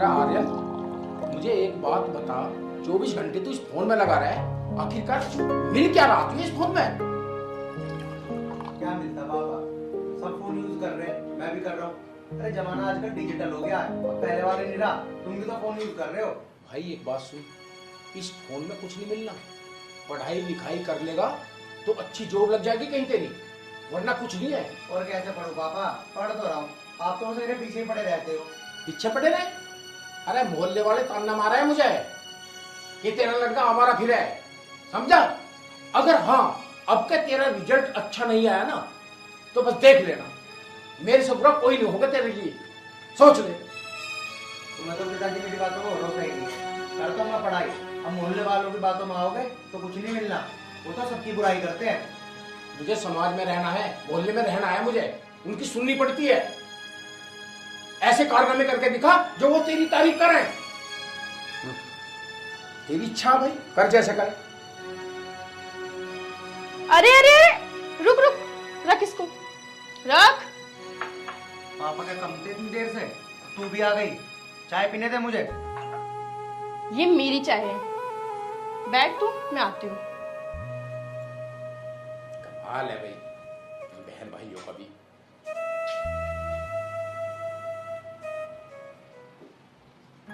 अरे आर्यन, मुझे एक बात बता, 24 घंटे तू इस फोन में लगा रहा है, आखिरकार मिल क्या रहा तू इस फोन में? क्या मिलता पापा, सब फोन यूज कर रहे हैं, मैं भी कर रहा हूँ। अरे जमाना आजकल डिजिटल हो गया है, अब पहले वाले नहीं रहा। तुम भी तो फोन यूज कर रहे हो। भाई एक बात सुन, इस फोन में कुछ नहीं मिलना। पढ़ाई लिखाई कर लेगा तो अच्छी जॉब लग जाएगी कहीं तेरी, वरना कुछ नहीं है। और कैसे पढ़ूं पापा, पढ़ तो रहा हूँ, आप तो मेरे पीछे ही पड़े रहते हो। पीछे पड़े रहे? अरे मोहल्ले वाले ताना मारा है मुझे कि तेरा लड़का आवारा फिरा है, समझा? अगर हाँ अब के तेरा रिजल्ट अच्छा नहीं आया ना तो बस देख लेना, मेरे से बुरा कोई नहीं होगा तेरे लिए, सोच ले। तुम्हें तो पिताजी मेरी बातों को भरोसा ही नहीं। करता हूँ मैं पढ़ाई, अब मोहल्ले वालों की बातों में आओगे तो कुछ नहीं मिलना। वो तो सबकी बुराई करते हैं। मुझे समाज में रहना है, मोहल्ले में रहना है, मुझे उनकी सुननी पड़ती है। ऐसे कारनामे करके दिखा जो वो तेरी तारीफ करें। तेरी इच्छा भाई, कर जैसे करे। अरे अरे रुक रुक, रख इसको, रख। पापा क्या कम थे इतनी देर से? तू भी आ गई, चाय पीने दे मुझे। ये मेरी चाय है, बैठ तू, मैं आती हूँ। कमाल है भाई बहन भाइयों का भी।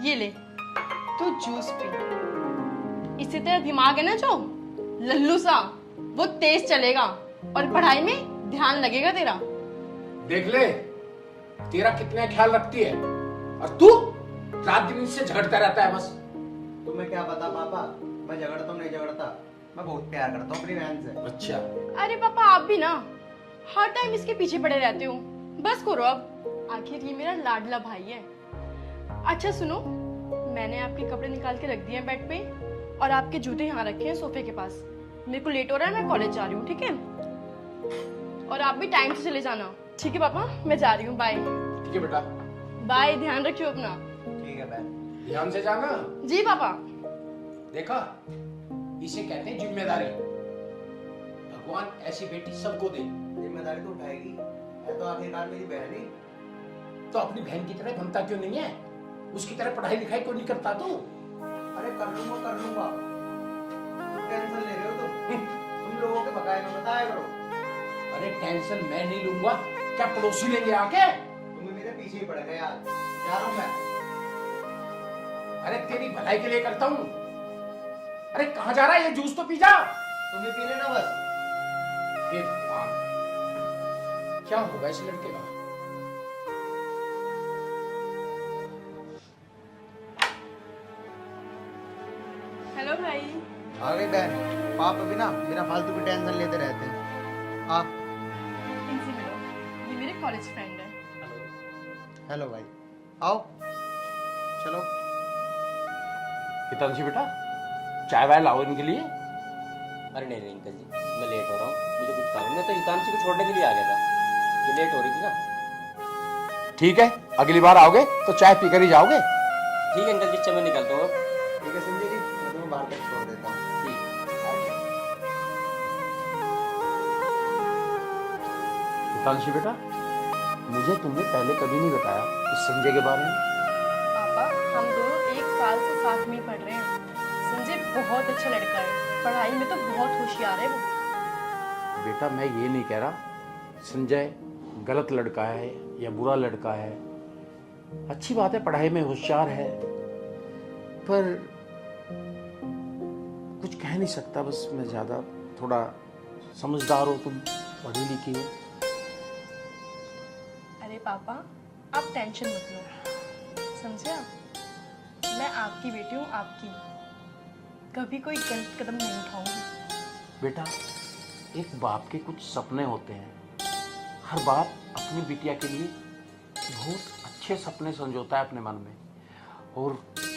ये ले, तू जूस पी। इससे तेरा दिमाग है ना जो लल्लू सा, वो तेज चलेगा और पढ़ाई में ध्यान लगेगा तेरा। देख ले तेरा कितना ख्याल रखती है, और तू रात दिन इससे झगड़ता रहता है बस। तुम्हें क्या पता पापा, मैं झगड़ता हूँ नहीं झगड़ता, मैं बहुत प्यार करता हूँ अपनी बहन से। अच्छा, अरे पापा आप भी ना हर टाइम इसके पीछे पड़े रहते हो, बस करो अब, आखिर ये मेरा लाडला भाई है। अच्छा सुनो, मैंने आपके कपड़े निकाल के रख दिए हैं बेड पे, और आपके जूते यहाँ रखे हैं सोफे के पास। मेरे को लेट हो रहा है, मैं कॉलेज जा रही हूँ, ठीक है? और आप भी टाइम से चले जाना, ठीक है पापा? मैं जा रही हूँ, बाय। ठीक है बेटा, बाय, ध्यान रखियो अपना। ठीक है बहन। ध्यान से जाना। जी पापा। देखा, इसे कहते हैं जिम्मेदारी। भगवान ऐसी बेटी सबको दे। जिम्मेदारी तो उठाएगी, है तो आखिरकार मेरी बहन ही। तो अपनी बहन की तरह बनता क्यों नहीं है? उसकी तरह पढ़ाई लिखाई क्यों नहीं करता तू? अरे कर लूंगा। तुम टेंशन ले रहे हो तुम लोगों के बकाए में बताया करो। अरे टेंशन मैं नहीं लूंगा, क्या पड़ोसी लेंगे आके? तुम मेरे पीछे ही पड़ गए यार, जा रहा हूं मैं। अरे तेरी भलाई के लिए करता हूँ। अरे कहाँ जा रहा है? ये जूस तो पी जा। तुम भी पी लेना बस। हे भगवान, क्या होगा इस लड़के का? हेलो भाई। आ गई बहन। पापा भी ना बिना फालतू की टेंशन लेते रहते हैं। हाँ इनसे मिलो, ये मेरे कॉलेज फ्रेंड है। हेलो भाई, आओ चलो। हितांशी बेटा, चाय वाय लाओ इनके लिए। अरे नहीं अंकल जी, मैं लेट हो रहा हूँ, मुझे कुछ काम है। मैं तो हितांशी को छोड़ने के लिए आ गया था, ये लेट हो रही थी ना। ठीक है, अगली बार आओगे तो चाय पीकर ही जाओगे। ठीक है अंकल जी, अच्छा मैं निकलता हूँ अब। ठीक है संजय जी, मैं तुम्हें बाहर तक छोड़ देता हूँ। ठीक। हितांशी बेटा, मुझे तुमने पहले कभी नहीं बताया इस संजय के बारे में। पापा हम दोनों एक साल से साथ में ही पढ़ रहे हैं। संजय बहुत अच्छा लड़का है, पढ़ाई में तो बहुत होशियार है वो। बेटा मैं ये नहीं कह रहा संजय गलत लड़का है या बुरा लड़का है। अच्छी बात है, पढ़ाई में होशियार है, पर कुछ कह नहीं सकता। बस मैं ज़्यादा थोड़ा समझदार हो, तुम पढ़ी लिखी हो। अरे पापा आप टेंशन मत लो, समझे आप? मैं आपकी बेटी हूँ, आपकी, कभी कोई गलत कदम नहीं उठाऊंगी। बेटा एक बाप के कुछ सपने होते हैं, हर बाप अपनी बिटिया के लिए बहुत अच्छे सपने संजोता है अपने मन में, और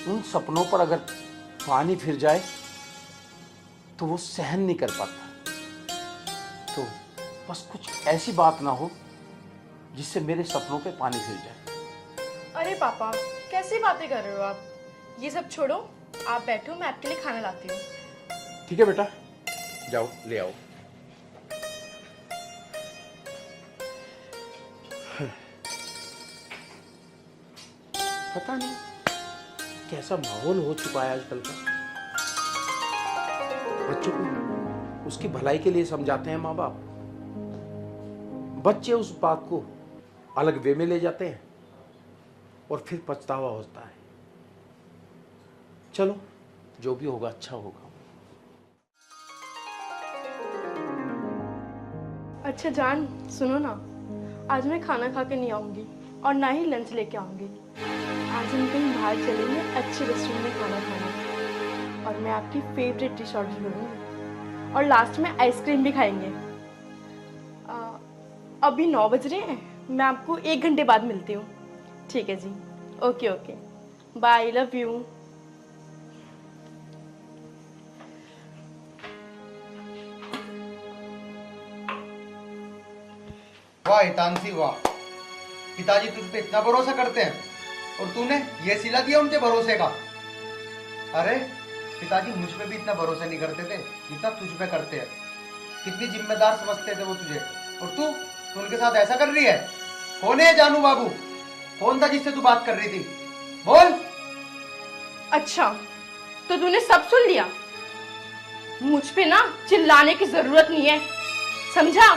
उन सपनों पर अगर पानी फिर जाए तो वो सहन नहीं कर पाता। तो बस कुछ ऐसी बात ना हो जिससे मेरे सपनों पे पानी फिर जाए। अरे पापा कैसी बातें कर रहे हो आप? ये सब छोड़ो, आप बैठो, मैं आपके लिए खाना लाती हूँ। ठीक है बेटा, जाओ ले आओ। पता नहीं कैसा माहौल हो चुका है आजकल का। बच्चों को उसकी भलाई के लिए समझाते हैं माँ बाप, बच्चे उस बात को अलग वे में ले जाते हैं और फिर पछतावा होता है। चलो जो भी होगा अच्छा होगा। अच्छा जान, सुनो ना, आज मैं खाना खा के नहीं आऊँगी और ना ही लंच लेके आऊँगी। आज हम कहीं बाहर चलेंगे अच्छे रेस्टोरेंट में खाना खाने, और मैं आपकी फेवरेट डिश ऑर्डर करूँगी और लास्ट में आइसक्रीम भी खाएंगे। अभी 9 बज रहे हैं, मैं आपको 1 घंटे बाद मिलती हूँ। ठीक है जी, okay okay, bye, love you. वाह हितांशी वाह, पिताजी तुझ पे इतना भरोसा करते हैं और तूने ये सिला दिया उनके भरोसे का। अरे पिताजी मुझ पे भी इतना भरोसा नहीं करते थे जितना तुझ पे करते हैं। कितनी जिम्मेदार समझते थे वो तुझे, और तू उनके साथ ऐसा कर रही है। कौन है जानू बाबू? कौन था जिससे तू बात कर रही थी? बोल। अच्छा, तो तूने सब सुन लिया। मुझ पे ना चिल्लाने की जरूरत नहीं है, समझा?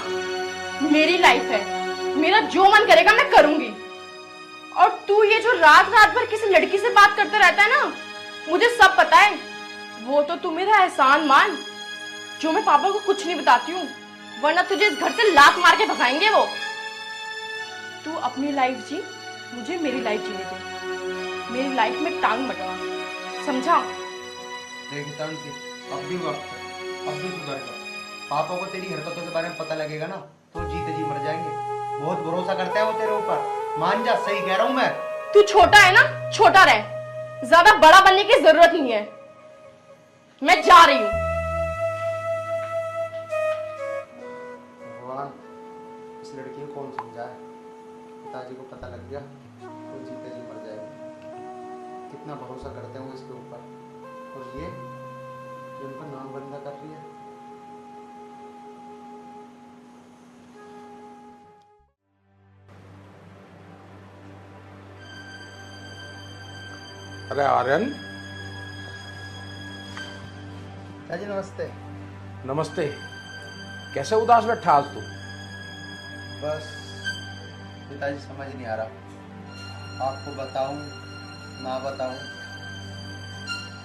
मेरी लाइफ है, मेरा जो मन करेगा मैं करूंगी। और तू ये जो रात रात भर किसी लड़की से बात करता रहता है ना, मुझे सब पता है। वो तो तू मेरा एहसान मान जो मैं पापा को कुछ नहीं बताती हूँ, वरना तुझे इस घर से लात मार के भगाएंगे वो। तू अपनी लाइफ जी, मुझे मेरी लाइफ जीने दे। मेरी लाइफ में टांग मटवा, समझा? देख हितांशी, अब भी वक्त है, अब भी सुधर जा। पापा को तेरी हरकतों के बारे में पता लगेगा ना तो जीते जी मर जाएंगे। बहुत भरोसा करते हैं वो तेरे ऊपर, मान जा, सही कह रहा हूं मैं। तू छोटा है ना, छोटा रह, ज्यादा बड़ा बनने की जरूरत नहीं है। मैं जा रही हूँ। भगवान, इस लड़की को कौन समझाए? पिताजी को पता लग गया तो जीते जी मर जाएगी। कितना भरोसा करते हैं वो इसके ऊपर, और ये उनका नाम बंदा कर रही है। अरे आर्यन, जी नमस्ते। नमस्ते। कैसे उदास बैठा आज तू? बस पिताजी समझ नहीं आ रहा, आपको बताऊं ना बताऊं,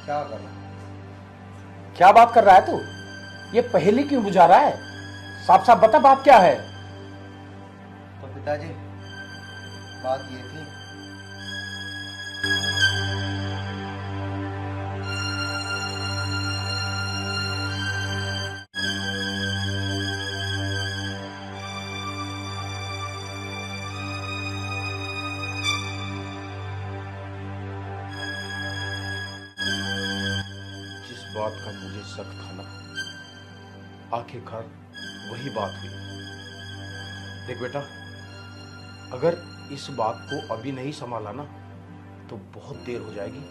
क्या करूं? क्या बात कर रहा है तू? ये पहेली क्यों बुझा रहा है? साफ साफ बता, बात क्या है? तो पिताजी बात ये थी, बात का मुझे शक था ना, आखिरकार वही बात हुई। देख बेटा, अगर इस बात को अभी नहीं संभाला ना तो बहुत देर हो जाएगी,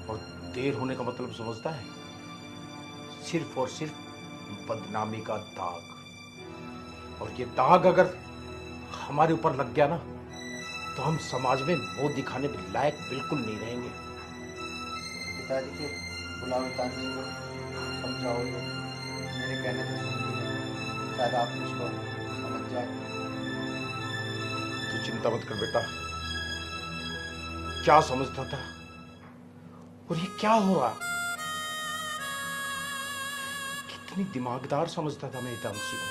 और देर होने का मतलब समझता है? सिर्फ और सिर्फ बदनामी का दाग। और ये दाग अगर हमारे ऊपर लग गया ना तो हम समाज में मुंह दिखाने के लायक बिल्कुल नहीं रहेंगे। पिताजी के बुलाओ हितांशी को, समझाओ तो, मेरे कहने से सुनती है, शायद आप मुझको समझ जाए। तू चिंता मत कर बेटा, क्या समझता था और ये क्या हो रहा? कितनी दिमागदार समझता था मैं हितांशी को,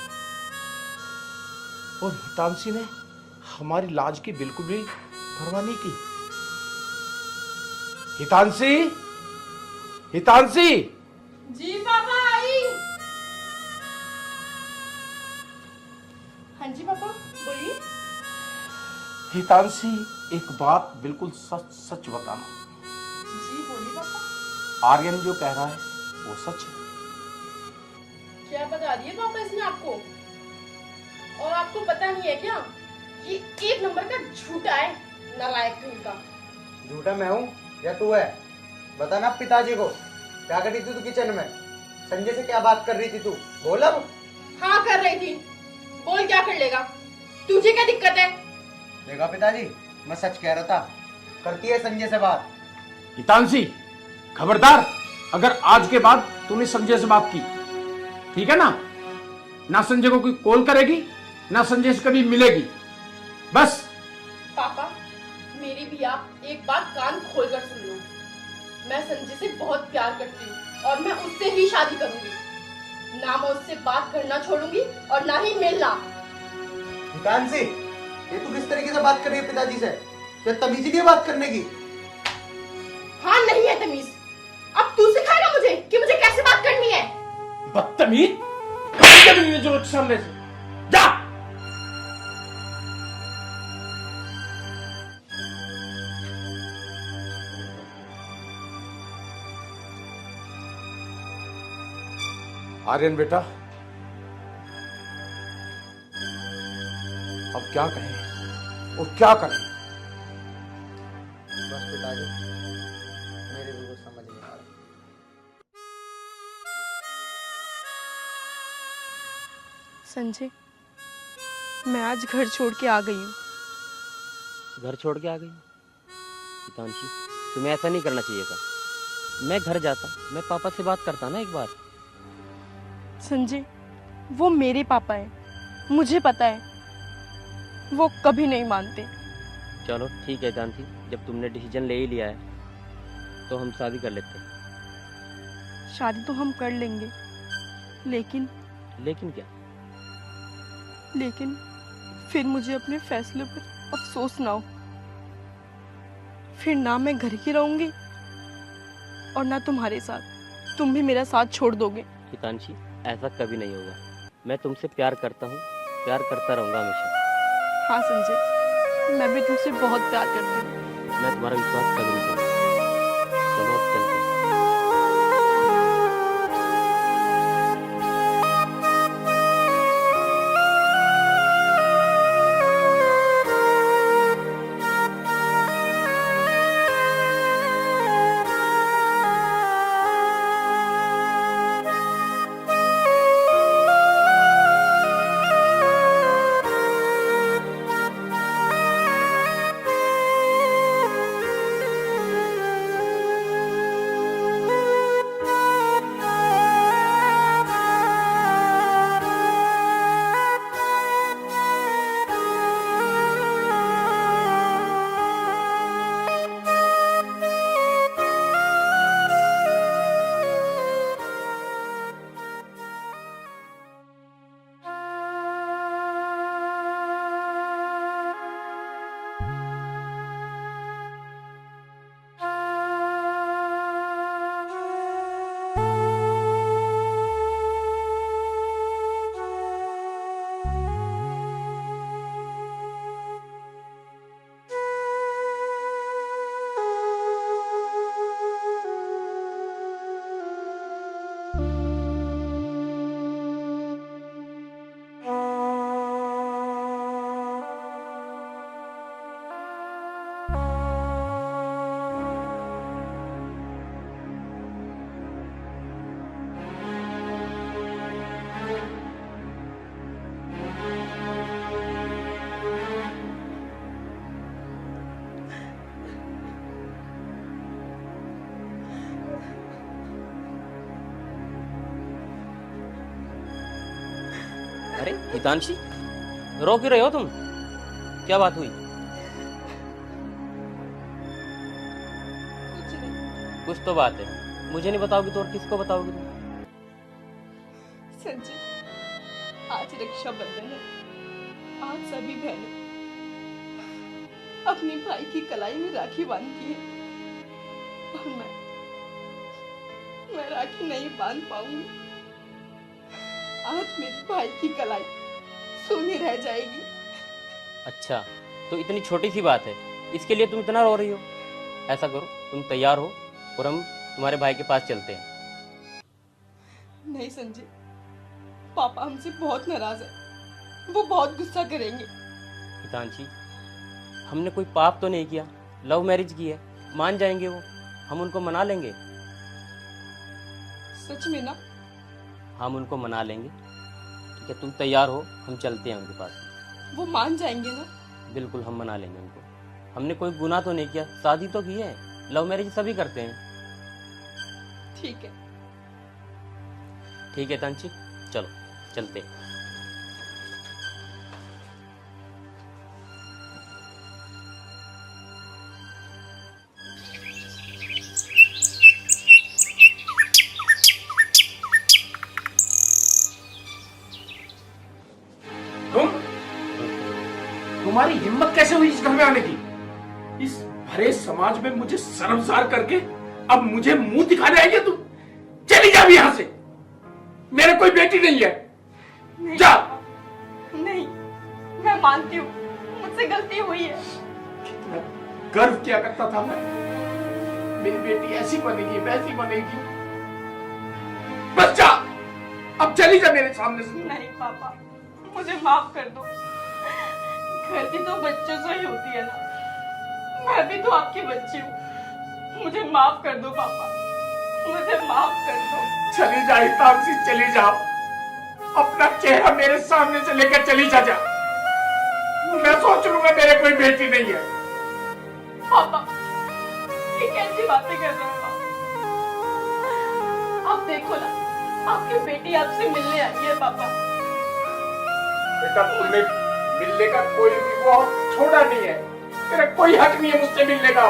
और हितांशी ने हमारी लाज की बिल्कुल भी परवाह नहीं की। हितांशी, हितांशी! जी पापा, आई। हाँ जी पापा, बोलिए। हितांशी, एक बात बिल्कुल सच सच बताना। जी बोलिए पापा। आर्यन जो कह रहा है वो सच है? क्या बता दिए पापा इसने आपको? और आपको पता नहीं है क्या, ये 1 नंबर का झूठा है, नालायक कहीं का। झूठा मैं हूँ या तू है? बता ना पिताजी को, क्या कर रही थी तू किचन में? संजय से क्या बात कर रही थी तू? बोल अब। हाँ कर रही थी, बोल क्या कर लेगा, तुझे क्या दिक्कत है? देखा पिताजी, मैं सच कह रहा था, करती है संजय से बात। हितांशी, खबरदार अगर आज के बाद तूने संजय से बात की, ठीक है ना? ना संजय को कोई कॉल करेगी, ना संजय से कभी मिलेगी, बस। पापा, मेरी भी आप एक बात कान खोलकर सुन लो। मैं संजय से बहुत प्यार करती हूँ और मैं उससे ही शादी करूंगी। ना मैं उससे बात करना छोड़ूंगी और ना ही मिलना। हितांशी, ये तू किस तरीके से बात कर रही है पिताजी से? क्या तमीज नहीं है बात करने की? हाँ, नहीं है तमीज। अब तू सिखाएगा मुझे कि मुझे कैसे बात करनी है। बदतमीज, कभी कभी नहीं जो सामने से जा। आर्यन बेटा, अब क्या कहें और क्या करें? बस पिताजी, मेरे भी कुछ समझ नहीं आ रहा। संजय, मैं आज घर छोड़ के आ गई हूँ। घर छोड़ के आ गई? हितांशी, तुम्हें ऐसा नहीं करना चाहिए था। मैं घर जाता, मैं पापा से बात करता ना एक बार। संजय, वो मेरे पापा हैं, मुझे पता है। वो कभी नहीं मानते। चलो ठीक है हितांशी, जब तुमने डिसीजन ले ही लिया है तो हम शादी कर लेते हैं। शादी तो हम कर लेंगे, लेकिन लेकिन क्या? लेकिन फिर मुझे अपने फैसले पर अफसोस ना हो। फिर ना मैं घर ही रहूंगी और ना तुम्हारे साथ। तुम भी मेरा साथ छोड़ दोगे। हितांशी, ऐसा कभी नहीं होगा। मैं तुमसे प्यार करता हूँ, प्यार करता रहूंगा हमेशा। हाँ संजय, मैं भी तुमसे बहुत प्यार करती हूँ। मैं तुम्हारा विश्वास कभी नहीं करूँगा। चलो अब चलते हैं। अरे हितांशी, रो क्यों रहे हो तुम? क्या बात हुई? कुछ तो बात है, मुझे नहीं बताओगी तो और किसको बताओगी तुम? संजय, आज रक्षाबंधन है। आज सभी बहनें अपने भाई की कलाई में राखी बांधती है और मैं राखी नहीं बांध पाऊंगी। आज मेरे भाई की कलाई सूनी रह जाएगी। अच्छा, तो इतनी छोटी सी बात है, इसके लिए तुम इतना रो रही हो? ऐसा करो, तुम तैयार हो और हम तुम्हारे भाई के पास चलते हैं। नहीं संजय, पापा हमसे बहुत नाराज है। वो बहुत गुस्सा करेंगे। हितांशी, हमने कोई पाप तो नहीं किया, लव मैरिज की है, मान जाएंगे वो, हम उनको मना लेंगे। सच में ना? हम उनको मना लेंगे। ठीक है, तुम तैयार हो, हम चलते हैं उनके पास। वो मान जाएंगे ना? बिल्कुल, हम मना लेंगे उनको। हमने कोई गुनाह तो नहीं किया, शादी तो की है, लव मैरिज सभी करते हैं। ठीक है। ठीक है तांची, चलो चलते। तुम्हारी हिम्मत कैसे हुई इस घर में आने की? इस भरे समाज में मुझे शर्मसार करके अब मुझे मुंह दिखाने आई है तुम? चली जा भी यहां से, मेरे कोई बेटी नहीं है। नहीं, जा। नहीं, मैं मानती हूँ मुझसे गलती हुई है। कितना गर्व किया करता था मैं, मेरी बेटी ऐसी बनेगी वैसी बनेगी। बस जा, अब चली जा मेरे सामने से। नहीं पापा, मुझे माफ कर दो। गलती तो बच्चों से ही होती है ना, मैं भी तो आपकी बच्ची हूँ। मुझे माफ कर दो पापा, मुझे माफ कर दो। चली जा तामसी, चली जा। अपना चेहरा मेरे सामने से लेकर चली जा। मैं सोच लूंगा मेरे कोई बेटी नहीं है। पापा ये कैसी बातें कर रहे हो आप? देखो ना, आपकी बेटी आपसे मिलने आई है पापा। बेटा तुम्हें मिलने का कोई भी वो छोड़ा नहीं है, तेरा कोई हक नहीं है मुझसे मिलने का।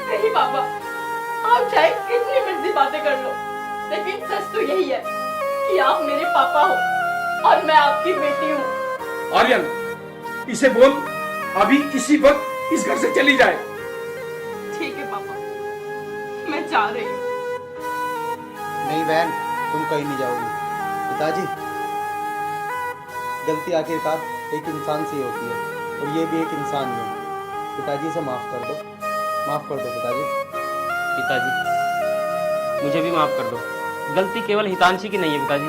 नहीं पापा, आप चाहे कितनी मर्जी बातें कर लो, लेकिन सच तो यही है कि आप मेरे पापा हो और मैं आपकी बेटी हूँ। आर्यन, इसे बोल अभी इसी वक्त इस घर से चली जाए। ठीक है पापा, मैं जा रही हूँ। नहीं बहन, तुम कहीं नहीं जाओगी। पिताजी, गलती आखिरकार एक इंसान से ही होती है और ये भी एक इंसान ही है। पिताजी से माफ कर दो, माफ कर दो पिताजी। पिताजी मुझे भी माफ कर दो। गलती केवल हितांशी की नहीं है पिताजी,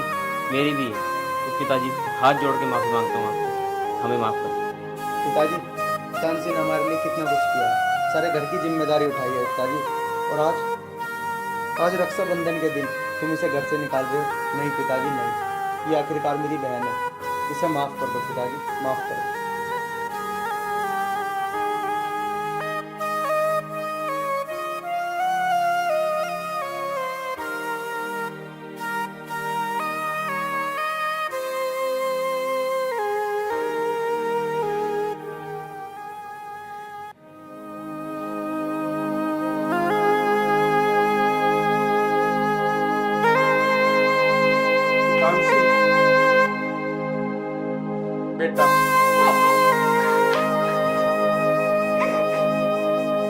मेरी भी है। तो पिताजी हाथ जोड़ के माफी मांगता हूँ आपसे, हमें माफ कर दो। पिताजी, तानसी ने हमारे लिए कितना कुछ किया है, सारे घर की जिम्मेदारी उठाई है पिताजी। और आज रक्षाबंधन के दिन तुम इसे घर से निकाल रहे हो? नहीं पिताजी नहीं, ये आखिरकार मेरी बहन है, इसे माफ कर दो पिताजी, माफ कर दो। बेटा,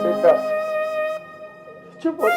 बेटा चुप हो।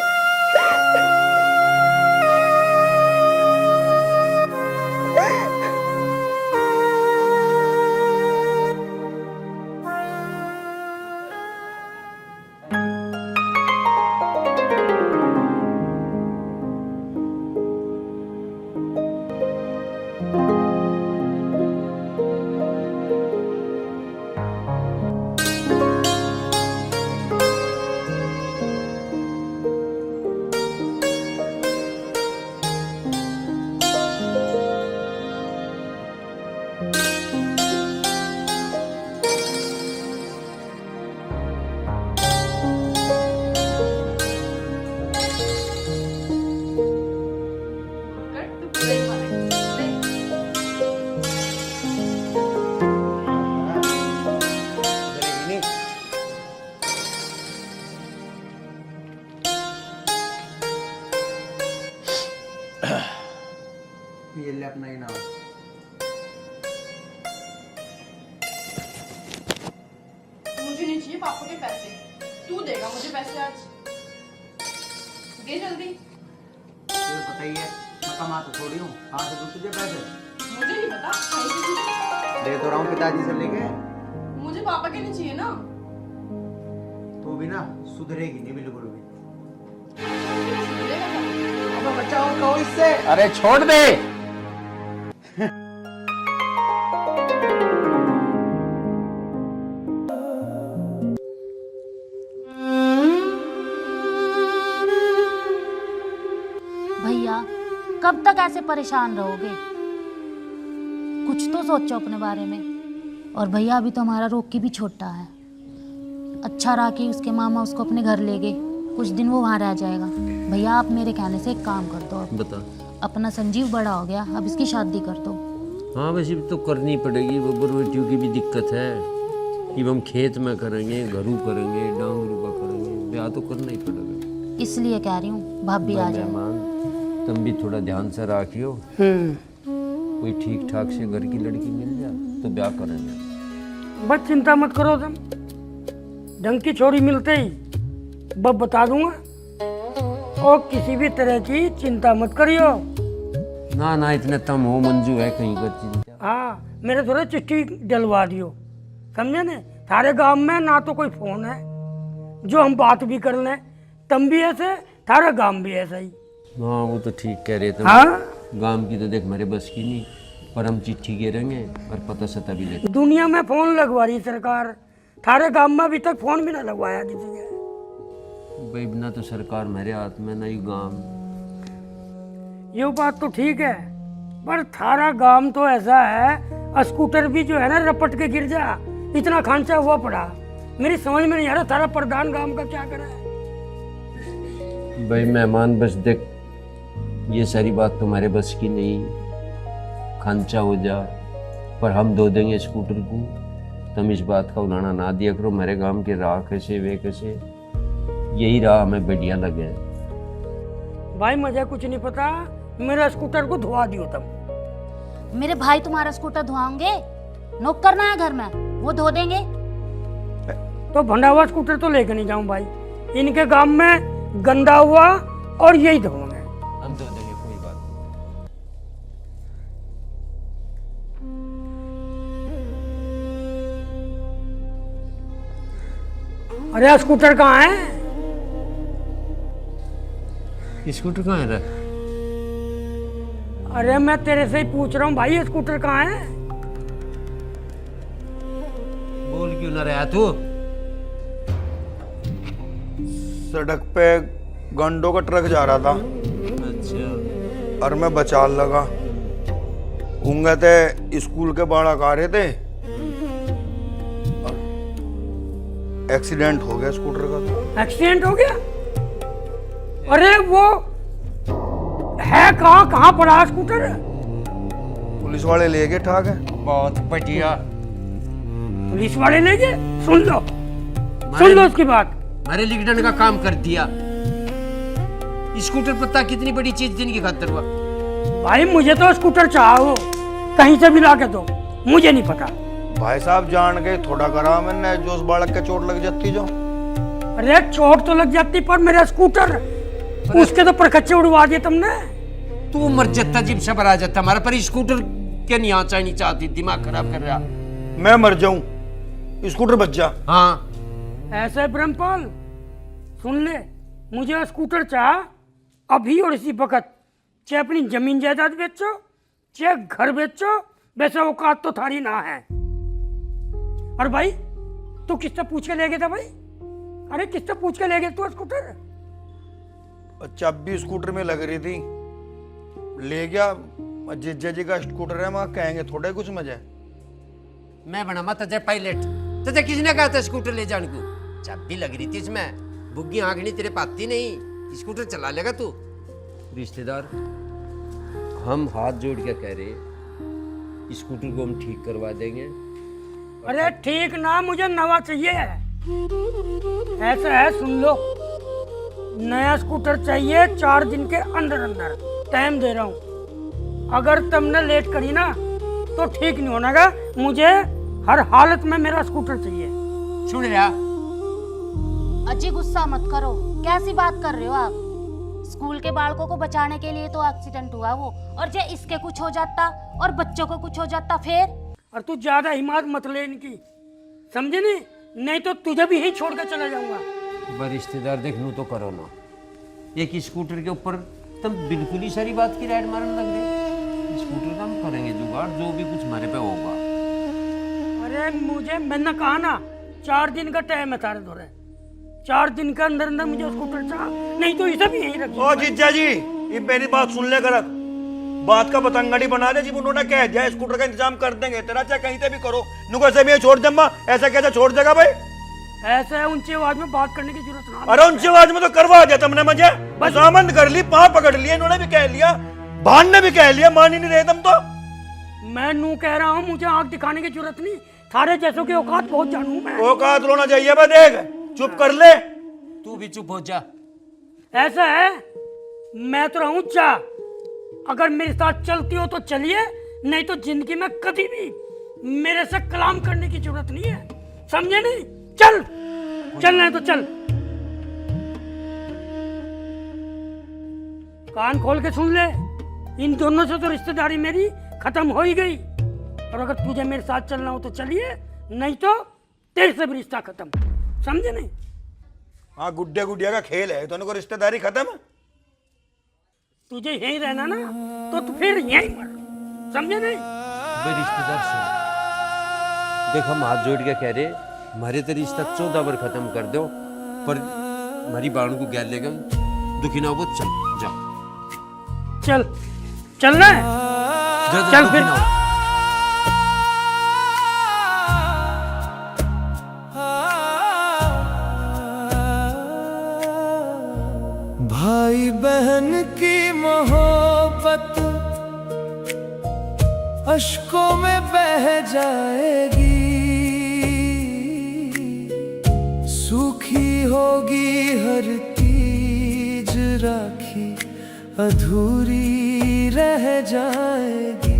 ये ले अपना इनाम। मुझे नहीं चाहिए पापा के पैसे, तू देगा मुझे पैसे आज। दे जल्दी। तुझे पता ही है मैं कमाता थोड़ी हूँ, कहाँ से दूँ तुझे पैसे? मुझे नहीं पता, कहीं से तुझे। दे तो रहा हूँ पिताजी से लेके। मुझे पापा के नहीं चाहिए ना। तू भी ना सुधरेगी नहीं बिल्कुल भी। सुधरेगा क्या? अब बच्चा और कहो इससे। अरे छोड़ दे। भैया कब तक ऐसे परेशान रहोगे? कुछ तो सोचो अपने बारे में। और भैया अभी तो हमारा रोकी भी छोटा है, अच्छा रहा कि उसके मामा उसको अपने घर ले गए। कुछ दिन वो वहाँ रह जाएगा। भैया आप मेरे कहने से एक काम कर दो, बता। अपना संजीव बड़ा हो गया, अब इसकी शादी कर दो। हाँ वैसे तो करनी पड़ेगी, वो बेटियों की भी दिक्कत है कि हम खेत में करेंगे, घरू करेंगे, डांगरू का करेंगे, ब्याह तो करना ही पड़ेगा। इसलिए कह रही हूँ भाभी आ जाए। मेहमान तुम भी थोड़ा ध्यान से रखियो, कोई ठीक ठाक से घर की लड़की मिल जाए तो ब्याह करेंगे। बस चिंता मत करो तुम, ढंग की छोरी मिलते ही बब बता दूंगा, और किसी भी तरह की चिंता मत करियो। ना ना इतने तम हो मंजू है कहीं का चिंता। हाँ मेरे थोड़े चिट्ठी डलवा दियो, समझे ने। थारे गांव में ना तो कोई फोन है जो हम बात भी कर लें, तुम भी ऐसे, थारा गांव भी ऐसा ही। हाँ वो तो ठीक कह रहे थे। हाँ गांव की तो देख मेरे बस की नहीं, पर हम चिट्ठी गिरेंगे और पता सता भी लेंगे। दुनिया में फोन लगवा रही सरकार, थारे गांव में अभी तक फोन भी ना लगवाया किसी ने। भाई बिना तो सरकार मेरे हाथ में, ना ही गांव। ये बात तो ठीक है, पर थारा गांव तो ऐसा है, स्कूटर भी जो है ना रपट के गिर जा, इतना खांचा हुआ पड़ा। मेरी समझ में नहीं आ रहा थारा प्रधान गांव का क्या करे। भाई मेहमान बस देख, ये सारी बात तुम्हारे बस की नहीं, खांचा हो जा पर हम दो देंगे स्कूटर को। तुम इस बात का उलाना ना दिया करो, मेरे गांव के राह कैसे वे कैसे, यही राह हमें बढ़िया लगे। भाई मुझे कुछ नहीं पता, मेरा स्कूटर को धुआ दियो तुम। मेरे भाई तुम्हारा स्कूटर धुआओगे, नौकर ना है घर में, वो धो देंगे। तो भंडा हुआ स्कूटर तो लेके नहीं जाऊं भाई, इनके गांव में गंदा हुआ और यही धोएंगे। हम दो देंगे, कोई बात नहीं। अरे स्कूटर कहाँ है? स्कूटर कहाँ है रे? अरे मैं तेरे से ही पूछ रहा हूँ भाई, ये स्कूटर कहाँ है? बोल क्यों ना रहा तू? सड़क पे गंडों का ट्रक जा रहा था अच्छा। और मैं बचाल लगा, होंगे थे स्कूल के बालक आ रहे थे, एक्सीडेंट हो गया स्कूटर का। एक्सीडेंट हो गया? अरे वो है कहाँ, कहाँ पड़ा स्कूटर? पुलिस वाले ले गए, ठाक है। बहुत बढ़िया। पुलिस वाले ले गए? सुन लो उसकी बात। मेरे लिखने का काम कर दिया। स्कूटर पता कितनी बड़ी चीज दिन की खातर हुआ। भाई मुझे तो स्कूटर चाहो, कहीं से भी ला के दो, मुझे नहीं पता। भाई साहब जान के थोड़ा करा मैंने, जो उस बालक के चोट लग जाती जो। अरे चोट तो लग जाती, पर मेरा स्कूटर, उसके तो परखच्चे उड़वा दिए तुमने। तू मर जाता, जिम से आ जाता हमारा, पर स्कूटर के नहीं आना नहीं चाहती, दिमाग खराब कर रहा। मैं मर जाऊं, स्कूटर बच जा। हाँ ऐसे ब्रह्मपाल सुन ले, मुझे स्कूटर चाह अभी और इसी वक्त। चाहे अपनी जमीन जायदाद बेचो, चाहे घर बेचो, वैसे औकात तो थारी ना है। और भाई तू किससे पूछ के ले गया था भाई? अरे किससे पूछ के ले गया तू स्कूटर? चाबी स्कूटर में लग रही थी, ले गया। जिज्जा जी का स्कूटर है, वहां कहेंगे थोड़े कुछ मजे। मैं बना मत जय पायलट, तुझे किसने कहा था स्कूटर ले जाने को? चाबी लग रही थी इसमें, बुग्गी आंखनी तेरे पाती नहीं, स्कूटर चला लेगा तू। रिश्तेदार हम हाथ जोड़ के कह रहे, स्कूटर को हम ठीक करवा देंगे। अरे ठीक ना, मुझे नवा चाहिए। ऐसा है सुन लो, नया स्कूटर चाहिए 4 दिन के अंदर अंदर, टाइम दे रहा हूँ। अगर तुमने लेट करी ना तो ठीक नहीं होना का। मुझे हर हालत में मेरा स्कूटर चाहिए। सुन रहा? अजी गुस्सा मत करो, कैसी बात कर रहे हो आप? स्कूल के बालकों को बचाने के लिए तो एक्सीडेंट हुआ वो, और जे इसके कुछ हो जाता और बच्चों को कुछ हो जाता फिर? और तू ज्यादा हिम्मत मत ले इनकी, समझे नहीं तो तुझे भी यहीं छोड़ कर चला जाऊंगा। पर रिश्तेदार देख लूँ तो करो ना, एक स्कूटर के ऊपर तुम बिल्कुल ही सारी बात की राइड मारने लग रहे। स्कूटर का हम करेंगे जुगाड़, जो भी कुछ हमारे पे होगा। अरे मुझे, मैंने कहा ना 4 दिन का टाइम है तारे दौरे, 4 दिन के अंदर अंदर मुझे स्कूटर चाह, नहीं तो इसे भी यहीं रखिए। ओ जिज्जा जी, ये मेरी बात सुन ले कर, बात का पतंगड़ी बना दे। जी उन्होंने कह दिया स्कूटर का इंतजाम कर देंगे, तेरा चाहे कहीं से भी करो। नुको ऐसे भी छोड़ जम्मा, ऐसा कैसे छोड़ देगा भाई? ऐसे ऊंची आवाज में बात करने की जरूरत ना। अरे उनसे आवाज में तो करवा दिया तुमने मुझे, बसामंद कर ली, पाँव पकड़ लिए, इन्होंने भी कह लिया, भान ने भी कह लिया, मान ही नहीं रहे तुम तो। मैं नू कह रहा हूँ, मुझे आंख दिखाने की जरूरत नहीं। थारे जैसों की औकात बहुत जानू मैं। औकात होना चाहिए बे, देख चुप कर ले। तू भी चुप हो जा। ऐसा है, मैं तो रहूं चा, अगर मेरे साथ चलती हो तो चलिए, नहीं तो जिंदगी में कभी भी मेरे से कलाम करने की जरूरत नहीं है, समझे नहीं? चल चलना है तो चल। कान खोल के सुन ले, इन दोनों से तो रिश्तेदारी मेरी खत्म हो ही गई, और अगर तुझे मेरे साथ चलना हो तो चलिए, नहीं तो तेरे से भी रिश्ता खत्म, समझे नहीं? हाँ, गुड्डे गुडिया का खेल है, दोनों को रिश्तेदारी खत्म। तुझे यहीं रहना ना, तो तू फिर यहीं मर, समझे नहीं? वे रिश्तेदार सुन, देख हम हाथ जोड़ के कह रहे, हमारे तो रिश्ता 14 बार खत्म कर दो, पर हमारी बाणू को गैल लेगा, दुखी ना हो, चल जा। चल चलना है, चल फिर। भाई बहन की मोहब्बत अश्कों में बह जाएगी, सूखी होगी हर तीज राखी, अधूरी रह जाएगी।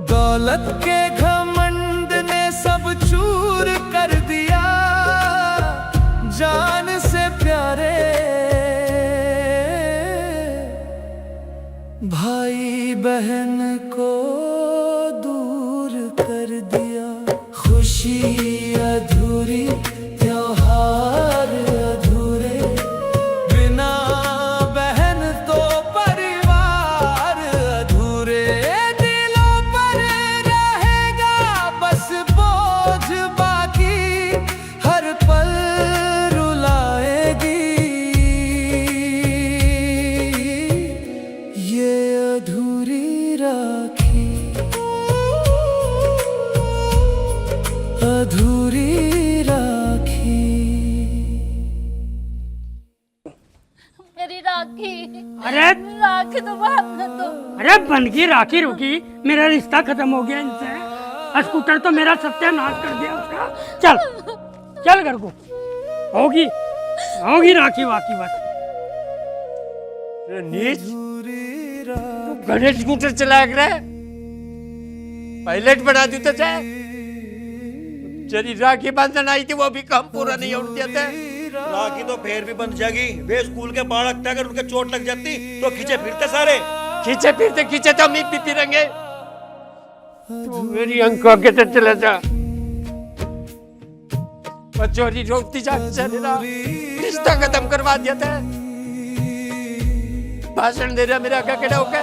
दौलत के घमंड ने सब चूर कर दिया, जान से प्यारे भाई बहन को दूर कर दिया। खुशी अधूरी, त्योहार अधूरे, बिना बहन तो परिवार अधूरे। दिलों पर रहेगा बस बोझ बाकी, हर पल रुलाएगी ये अधूरी राखी, अधूरी राखी। मेरी राखी, अरे राखी तो बांध दो। अरे बन की राखी रुकी, मेरा रिश्ता खत्म हो गया इनसे। स्कूटर तो मेरा सत्यानाश कर दिया उसका। चल चल घर को, होगी होगी राखी वाकी बस। नीच, तू गणेश स्कूटर चला कर रहा है, पायलट बना दी तो चाहे चली राखी बांधन आई थी, वो भी काम पूरा नहीं होने देते। राखी तो फिर भी बंध जाएगी, वे स्कूल के बाढ़ लगता, अगर उनके चोट लग जाती तो खींचे फिरते सारे। खींचे तो हम भी फिरेंगे। तू मेरी अंक आगे से चला जा, चोरी रोकती जा, रिश्ता खत्म करवा दिया था। भाषण दे रहा मेरे आगे खड़ा होकर,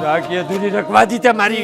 राखी अधूरी रखवा दी थी हमारी।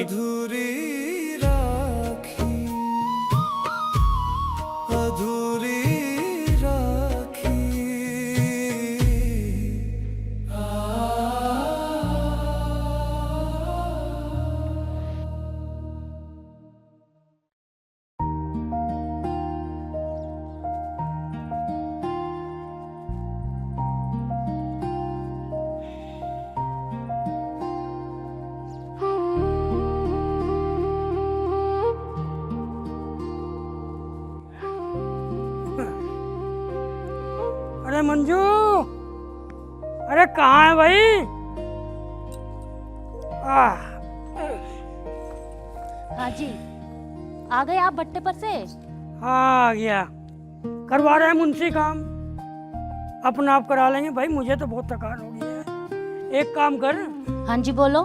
अरे मंजू, अरे कहाँ है भाई? हाँ जी, आ गए आप भट्टे पर से? हाँ आ गया, करवा रहे हैं मुंशी काम, अपना आप करा लेंगे भाई, मुझे तो बहुत थकान हो गई है। एक काम कर, हाँ जी बोलो।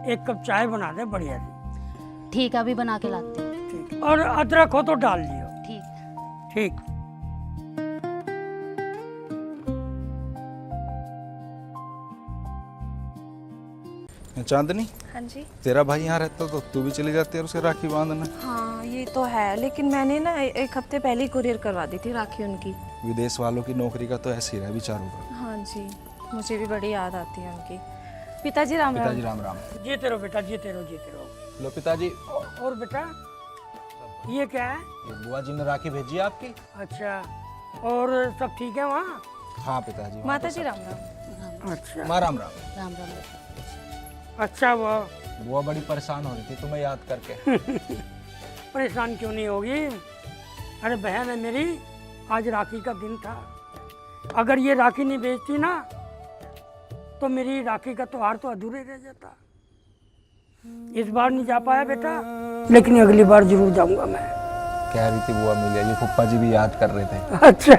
एक कप चाय बना दे बढ़िया सी। ठीक है, अभी बना के लाते हैं। ठीक, और अदरक हो तो डाल दियो। ठीक। ठीक। चांदनी, हाँ जी। तेरा भाई यहाँ रहता तो तू भी चली जाती है उसे राखी बांधने। हाँ ये तो है, लेकिन मैंने ना एक हफ्ते पहले ही कुरियर करवा दी थी राखी उनकी। विदेश वालों की नौकरी का तो ऐसे ही है विचारों का। हाँ जी, मुझे भी बड़ी याद आती है उनकी। पिताजी राम राम। पिताजी राम राम। जीते रहो बेटा, जीते रहो, जीते रहो। लो पिताजी। और बेटा ये क्या है? ये बुआ जी ने राखी भेजी है आपकी। अच्छा, और सब ठीक है वहाँ? हाँ पिताजी। वहाँ माता तो जी सब- राम राम। अच्छा माँ राम राम। राम राम बेटा। अच्छा, वो बुआ बड़ी परेशान हो रही थी तुम्हें याद करके। परेशान क्यों नहीं होगी? अरे बहन है मेरी, आज राखी का दिन था। अगर ये राखी नहीं बेचती ना तो मेरी राखी का त्योहार तो अधूरे रह जाता। इस बार नहीं जा पाया बेटा, लेकिन अगली बार जरूर जाऊंगा मैं। कह रही थी बुआ मिल गई, फुप्पा जी भी याद कर रहे थे। अच्छा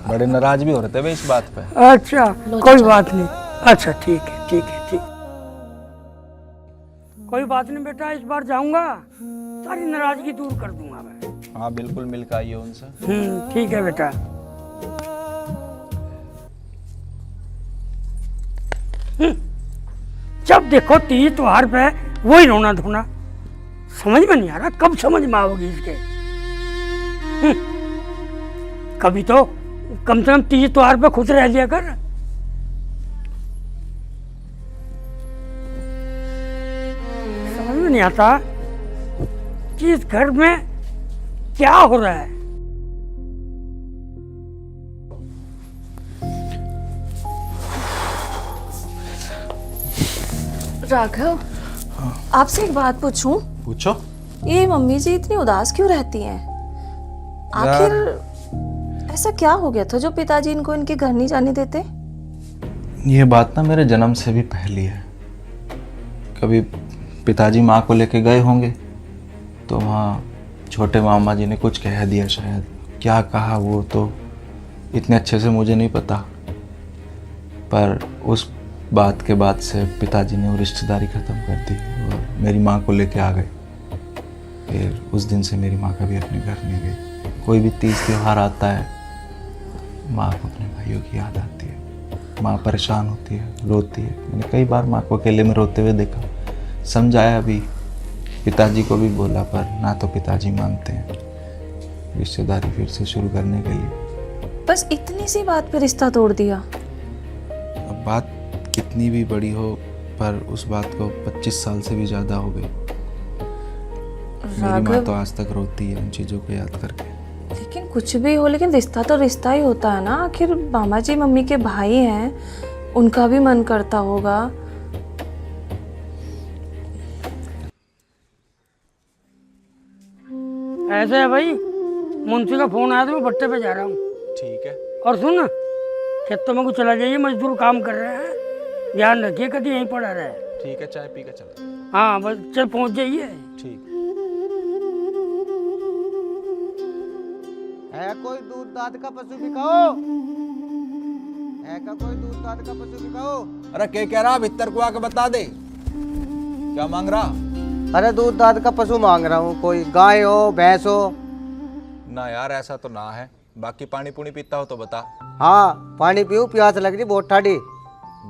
बड़े नाराज भी हो रहे थे वे इस बात पे। अच्छा, कोई बात नहीं। अच्छा ठीक है, ठीक है, ठीक। कोई बात नहीं बेटा, इस बार जाऊंगा, सारी नाराजगी दूर कर दूंगा मैं। हाँ बिल्कुल, मिल के आइए उनसे। ठीक है बेटा। जब देखो तीज त्योहार पे वही रोना धोना, समझ में नहीं आ रहा कब समझ में आओगी इसके। कभी तो कम से कम तीज त्योहार पे खुश रह लिया कर। समझ में नहीं आता कि इस घर में क्या हो रहा है। राघव, आपसे एक बात पूछूं? पूछो। ये मम्मी जी इतनी उदास क्यों रहती हैं? आखिर ऐसा क्या हो गया था जो पिताजी इनको इनके घर नहीं जाने देते? ये बात ना मेरे जन्म से भी पहली है। कभी पिताजी माँ को लेके गए होंगे तो वहाँ छोटे मामा जी ने कुछ कह दिया, शायद क्या कहा वो तो इतने अच्छे से मुझे नहीं पता, पर उस बात के बाद से पिताजी ने वो रिश्तेदारी ख़त्म कर दी और मेरी माँ को लेके आ गए। फिर उस दिन से मेरी माँ कभी अपने घर नहीं गई। कोई भी तीज त्योहार आता है माँ को अपने भाइयों की याद आती है, माँ परेशान होती है, रोती है। मैंने कई बार माँ को अकेले में रोते हुए देखा, समझाया भी, पिताजी को भी बोला, पर ना तो पिताजी मानते हैं रिश्तेदारी फिर से शुरू करने के लिए। बस इतनी सी बात पे रिश्ता तोड़ दिया। अब बात कितनी भी बड़ी हो, पर उस बात को 25 साल से भी ज़्यादा हो गई। मेरी माँ तो आज तक रोती है उन चीज़ों को याद करके। लेकिन कुछ भी हो, लेकिन रिश्ता तो रिश्ता ही होता है ना। आखिर मामा जी मम्मी के भाई हैं, उनका भी मन करता होगा। ऐसे है भाई, मुंशी का फोन आया तो मैं भट्टे पे जा रहा हूँ। ठीक है। और सुन, खेतों में को चला जाइए, मजदूर काम कर रहे हैं, ध्यान रखिए कभी यहीं पड़ा रहे। ठीक है, चाय पी के चलो। हाँ बस चल पहुँच जाइए। ठीक। है कोई दूध दाद का पशु बिकाओ? है का कोई दूध दाद का पशु बिकाओ? अरे क्या कह रहा, भीतर को आके बता दे क्या मांग रहा। अरे दूध दाद का पशु मांग रहा हूँ, कोई गाय हो भैंस हो। ना यार ऐसा तो ना है, बाकी पानी पुनी पीता हो तो बता। हाँ पानी पीऊँ, प्यास लग रही बहुत ठाडी।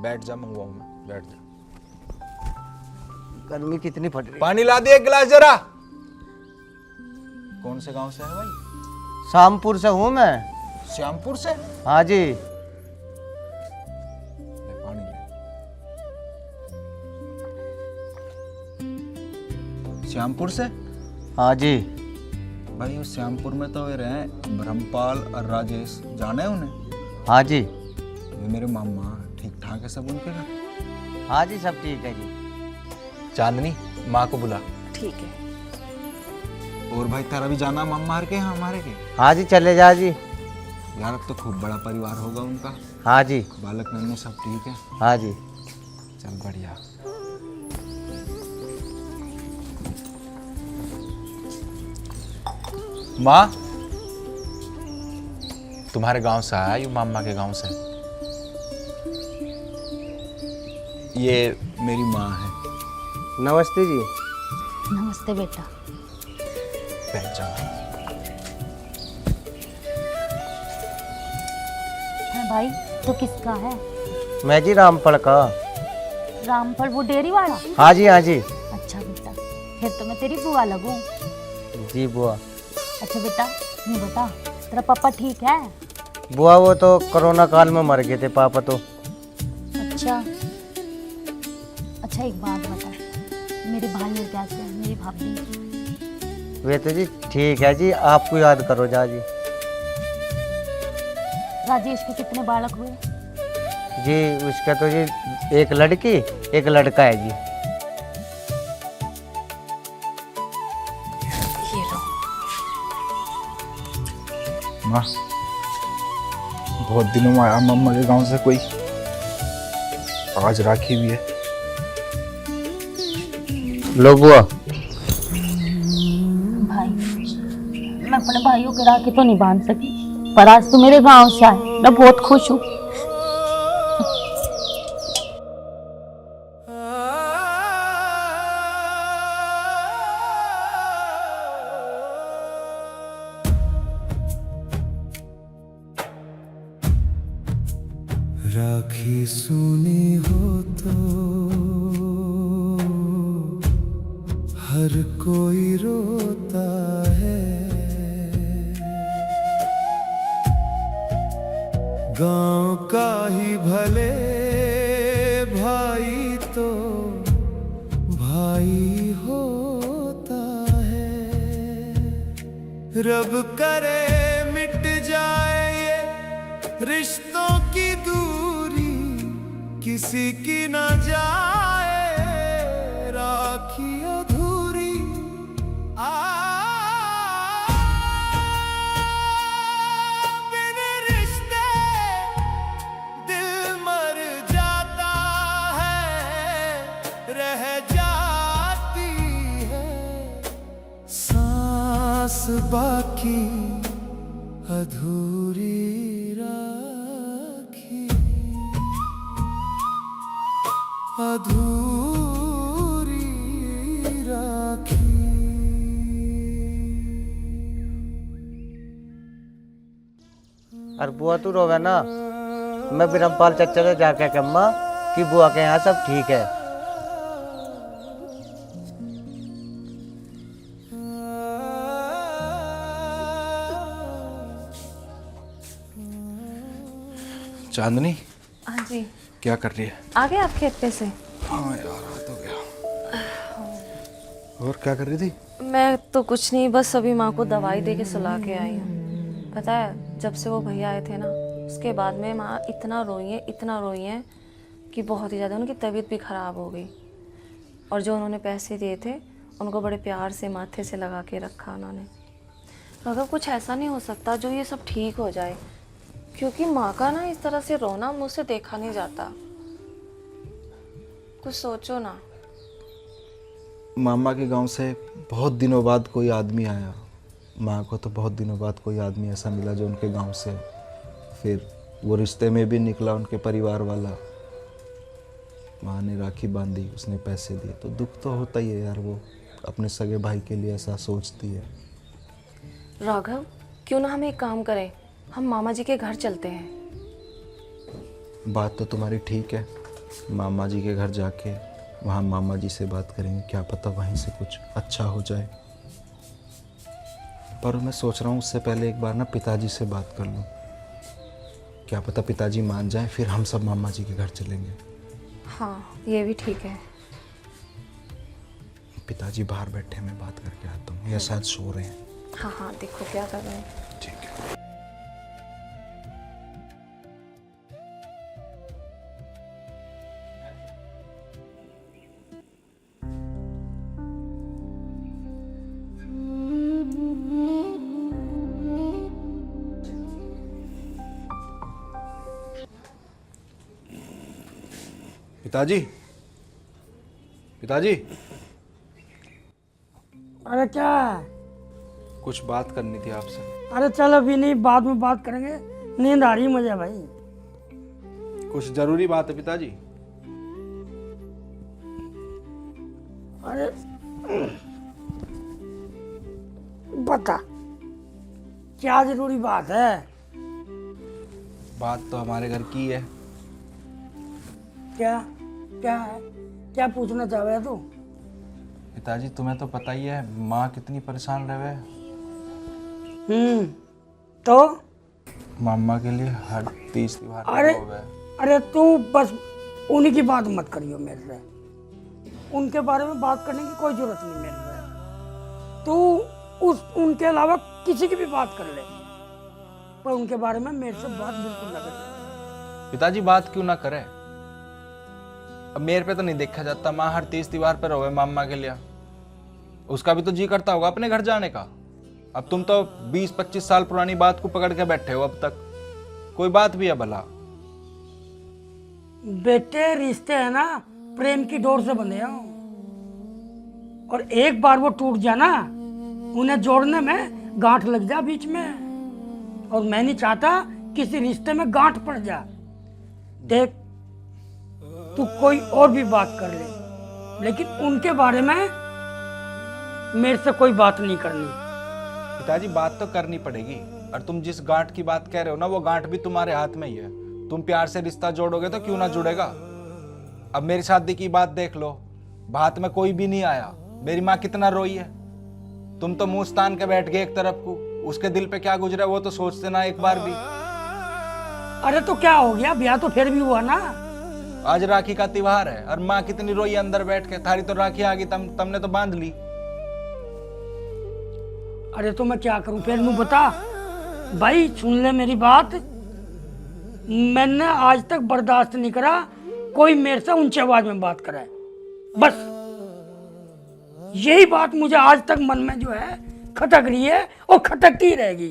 बैठ जा, मंगवाऊं मैं, बैठ जा। गर्मी कितनी पड़ रही। पानी ला दे एक गिलास जरा। कौन से गांव से है भाई? शामपुर से हूँ मैं। श्यामपुर से? हाँ जी। ले पानी ले। श्यामपुर से? हाँ जी। भाई उस श्यामपुर में तो ये रहे ब्रह्मपाल और राजेश, जाने उन्हें? हाँ जी। ये मेरे मामा, ठीक ठाक है सब उनके घर? हाँ जी सब ठीक है जी। चांदनी माँ को बुला। ठीक है। और भाई तेरा भी जाना मामा के यहाँ हमारे के? हाँ जी चले जा जी। यार अब तो खूब बड़ा परिवार होगा उनका। हाँ जी। बालक नन्हे सब ठीक है? हाँ जी। चल बढ़िया। माँ तुम्हारे गांव से आया, यू मामा के गांव से। ये मेरी माँ है। नमस्ते जी। नमस्ते बेटा। बैठ जाओ। है भाई, तो किसका है? मैं जी रामपल का। रामफल वो डेयरी वाला? हाँ जी हाँ जी। अच्छा बेटा, फिर तो मैं तेरी बुआ लगूं। जी बुआ। अच्छा बेटा, नहीं बता, तेरा पापा ठीक है? बुआ वो तो कोरोना काल में मर गए थे पापा तो। अच्छा अच्छा, एक बात बता, मेरे भाई और कैसे है, मेरी भाभी? वे तो जी ठीक है जी, आपको याद करो जा जी। राजेश के कितने बालक हुए? जी उसका तो जी एक लड़की एक लड़का है जी। ये लो। माँ, बहुत दिनों में आया मम्मा के गांव से कोई, आज राखी भी है। लो बुआ। भाई, मैं अपने भाइयों के राखी तो नहीं बांध सकी, पर आज तो मेरे गांव से आए, मैं बहुत खुश हूँ। राखी सुनी हो तो हर कोई रोता है, गांव का ही भले भाई तो भाई होता है। रब करे मिट जाए ये रिश्तों की दूरी, किसी की ना जाए राखी अधूरी। बिन रिश्ते दिल मर जाता है, रह जाती है सांस बाकी अधूरी राखी, अधूरी राखी। और बुआ तू रोवे ना, मैं बिरमपाल चचा से जाके कहूँगा कि बुआ के यहाँ सब ठीक है। चांदनी, हाँ जी, क्या कर रही है? आ गए आप खेत पे से? हाँ यार, आ तो गया। और क्या कर रही थी? मैं तो कुछ नहीं, बस अभी माँ को दवाई दे के सुला के आई हूँ। पता है, जब से वो भैया आए थे ना, उसके बाद में माँ इतना रोई हैं कि बहुत ही ज़्यादा उनकी तबीयत भी ख़राब हो गई। और जो उन्होंने पैसे दिए थे उनको बड़े प्यार से माथे से लगा के रखा उन्होंने। अगर कुछ ऐसा नहीं हो सकता जो ये सब ठीक हो जाए, क्योंकि माँ का ना इस तरह से रोना मुझसे देखा नहीं जाता। कुछ सोचो ना। मामा के गांव से बहुत दिनों बाद कोई आदमी आया। माँ को तो बहुत दिनों बाद कोई आदमी ऐसा मिला जो उनके गांव से, फिर वो रिश्ते में भी निकला उनके परिवार वाला। माँ ने राखी बांधी, उसने पैसे दिए, तो दुख तो होता ही है यार। वो अपने सगे भाई के लिए ऐसा सोचती है। राघव, क्यों ना हम एक काम करें, हम मामा जी के घर चलते हैं। बात तो तुम्हारी ठीक है, मामा जी के घर जाके वहाँ मामा जी से बात करेंगे, क्या पता वहीं से कुछ अच्छा हो जाए। पर मैं सोच रहा हूँ उससे पहले एक बार ना पिताजी से बात कर लूँ, क्या पता पिताजी मान जाए, फिर हम सब मामा जी के घर चलेंगे। हाँ, ये भी ठीक है। पिताजी बाहर बैठे, मैं बात करके आता हूँ, या शायद सो रहे हैं। हाँ हाँ, देखो क्या कर रहे हैं। ठीक है। पिताजी, पिताजी, अरे क्या है? कुछ बात करनी थी आपसे। अरे चल अभी नहीं, बाद में बात करेंगे, नींद आ रही है मुझे भाई। कुछ जरूरी बात है पिताजी। अरे बता, क्या जरूरी बात है? बात तो हमारे घर की है। क्या क्या है? क्या पूछना चाह रहे तू? पिताजी तुम्हें तो पता ही है माँ कितनी परेशान रहे। तो मामा के लिए हर तीज त्योहार अरे हो गए। अरे तू बस उन्हीं की बात मत करियो मेरे से, उनके बारे में बात करने की कोई जरूरत नहीं मेरे से। तू उनके अलावा किसी की भी बात कर ले, पर उनके बारे में मेरे से बात बिल्कुल ना करे। पिताजी बात क्यों ना करे? अब मेरे पे तो नहीं देखा जाता, माँ हर 30 त्योहार पर रोवे मामा के लिए। उसका भी तो जी करता होगा अपने घर जाने का। अब तुम तो 20-25 साल पुरानी बात को पकड़ के बैठे हो, अब तक कोई बात भी है भला? बेटे रिश्ते है ना प्रेम की डोर से बंधे हो, और एक बार वो टूट जाना, उन्हें जोड़ने में गांठ लग जा बीच में, और मैं नहीं चाहता किसी रिश्ते में गांठ पड़ जा। देख तू कोई और भी बात कर ले, लेकिन उनके बारे में मेरे से कोई बात नहीं करनी। पिताजी बात तो करनी पड़ेगी, और तुम जिस गांठ की बात कह रहे हो ना, वो गांठ भी तुम्हारे हाथ में ही है। तुम प्यार से रिश्ता जोड़ोगे तो क्यों ना जुड़ेगा। अब मेरी शादी की बात देख लो, बात में कोई भी नहीं आया, मेरी माँ कितना रोई है। तुम तो मुंह तान के बैठ गए एक तरफ को, उसके दिल पे क्या गुजरा वो तो सोचते ना एक बार भी। अरे तो क्या हो गया, ब्याह तो फिर भी हुआ ना। आज राखी का त्योहार है और माँ कितनी रोई अंदर बैठ के। थारी तो राखी आ गई, तुमने तो बांध ली। अरे तो मैं क्या करूं फिर, नू बता भाई, सुन ले मेरी बात। मैंने आज तक बर्दाश्त नहीं करा कोई मेरे से ऊंची आवाज में बात करे। बस यही बात मुझे आज तक मन में जो है खटक रही है और खटकती रहेगी।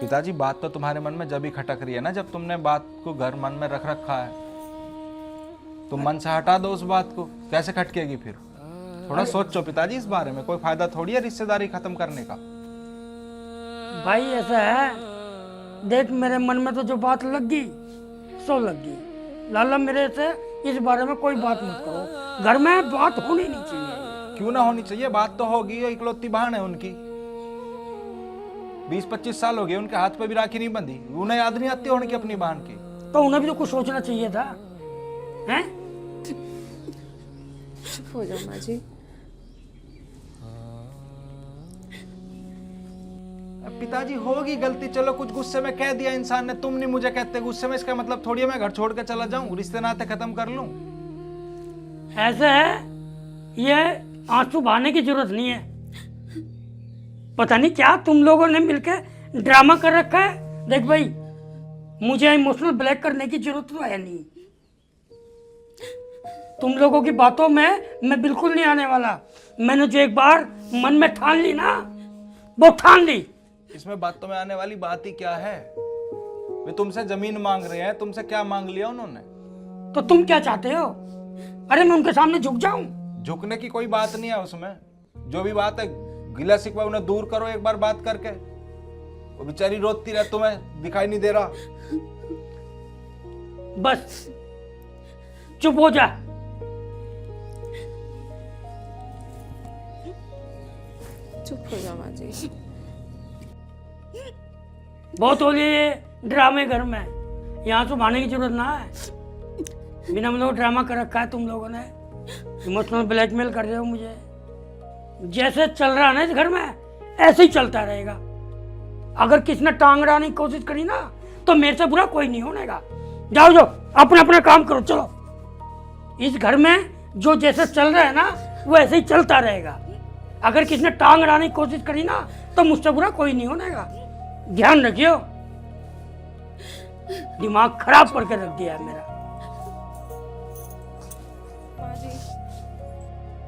पिताजी बात तो तुम्हारे मन में जब ही खटक रही है ना, जब तुमने बात को घर मन में रख रखा है। तुम मन से हटा दो उस बात को, कैसे खटकेगी फिर? थोड़ा सोचो पिताजी इस बारे में, कोई फायदा थोड़ी है रिश्तेदारी खत्म करने का। भाई ऐसा है, देख मेरे मन में तो जो बात लग गई सो लग गई। लाला मेरे से इस बारे में कोई बात मत करो, घर में बात होनी नहीं चाहिए। क्यों ना होनी चाहिए, बात तो होगी। इकलौती बहन है उनकी, 20-25 साल हो गए उनके हाथ पे भी राखी नहीं बंधी। उन्हें याद नहीं आती उनकी अपनी बहन की? तो उन्हें भी तो कुछ सोचना चाहिए था, हैं? चुप हो जाओ माँ जी। पिताजी होगी गलती, चलो कुछ गुस्से में कह दिया इंसान ने, तुम नहीं मुझे कहते गुस्से में, इसका मतलब थोड़ी है मैं घर छोड़ के चला जाऊं, रिश्ते नाते खत्म कर लूं। ऐसा है, ये आंसू बहाने की जरूरत नहीं है। पता नहीं क्या तुम लोगों ने मिलकर ड्रामा कर रखा है। देख भाई, मुझे इमोशनल ब्लैक करने की जरूरत तो है नहीं। तुम लोगों की बातों में मैं बिल्कुल नहीं आने वाला। मैंने जो एक बार मन में ठान ली ना, वो ठान ली। इसमें बातों में आने वाली बात ही क्या है? वे तुमसे जमीन मांग रहे हैं, तुमसे क्या मांग लिया उन्होंने? तो तुम क्या चाहते हो? अरे मैं उनके सामने झुक जाऊं? झुकने की कोई बात नहीं है उसमें। जो भी बात है गिला शिकवा उन्हें दूर करो एक बार बात करके। वो बेचारी रोती रहे, तुम्हें दिखाई नहीं दे रहा। बस चुप हो जा। चुप हो जाओ माँ जी। बहुत हो गए ये ड्रामे घर में, यहाँ से भाने की जरूरत ना है। बिना मतलब ड्रामा कर रखा है तुम लोगों ने, इमोशनल ब्लैकमेल कर रहे हो मुझे। जैसे चल रहा है ना इस घर में, ऐसे ही चलता रहेगा। अगर किसी ने टांग अड़ाने की कोशिश करी ना, तो मेरे से बुरा कोई नहीं होनेगा। जाओ जाओ, अपना अपना काम करो, चलो। इस घर में जो जैसे चल रहा है ना, वो ऐसे ही चलता रहेगा। अगर किसी ने टांग अड़ाने की कोशिश करी ना, तो मुझसे बुरा कोई नहीं होनेगा। ध्यान रखियो, दिमाग खराब करके रख दिया है मेरा।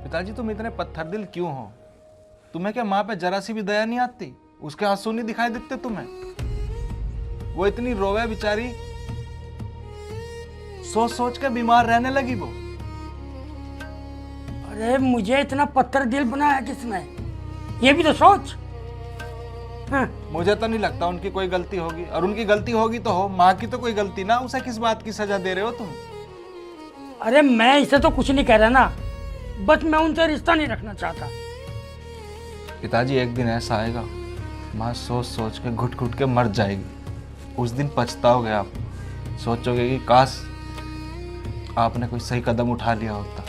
पिताजी तुम इतने पत्थर दिल क्यों हो? तुम्हें क्या माँ पे जरा सी भी दया नहीं आती? उसके आंसू नहीं दिखाई देते तुम्हें? वो इतनी रोवे बेचारी, सोच सोच के बीमार रहने लगी वो। अरे मुझे इतना पत्थर दिल बनाया किसने, ये भी तो सोच। हाँ। मुझे तो नहीं लगता उनकी कोई गलती होगी, और उनकी गलती होगी तो हो, माँ की तो कोई गलती ना। उसे किस बात की सजा दे रहे हो तुम? अरे मैं इसे तो कुछ नहीं कह रहा ना, बस मैं उनसे रिश्ता नहीं रखना चाहता। पिताजी एक दिन ऐसा आएगा, माँ सोच सोच के घुट घुट के मर जाएगी। उस दिन पछताओगे आप, सोचोगे कि काश आपने कोई सही कदम उठा लिया होता।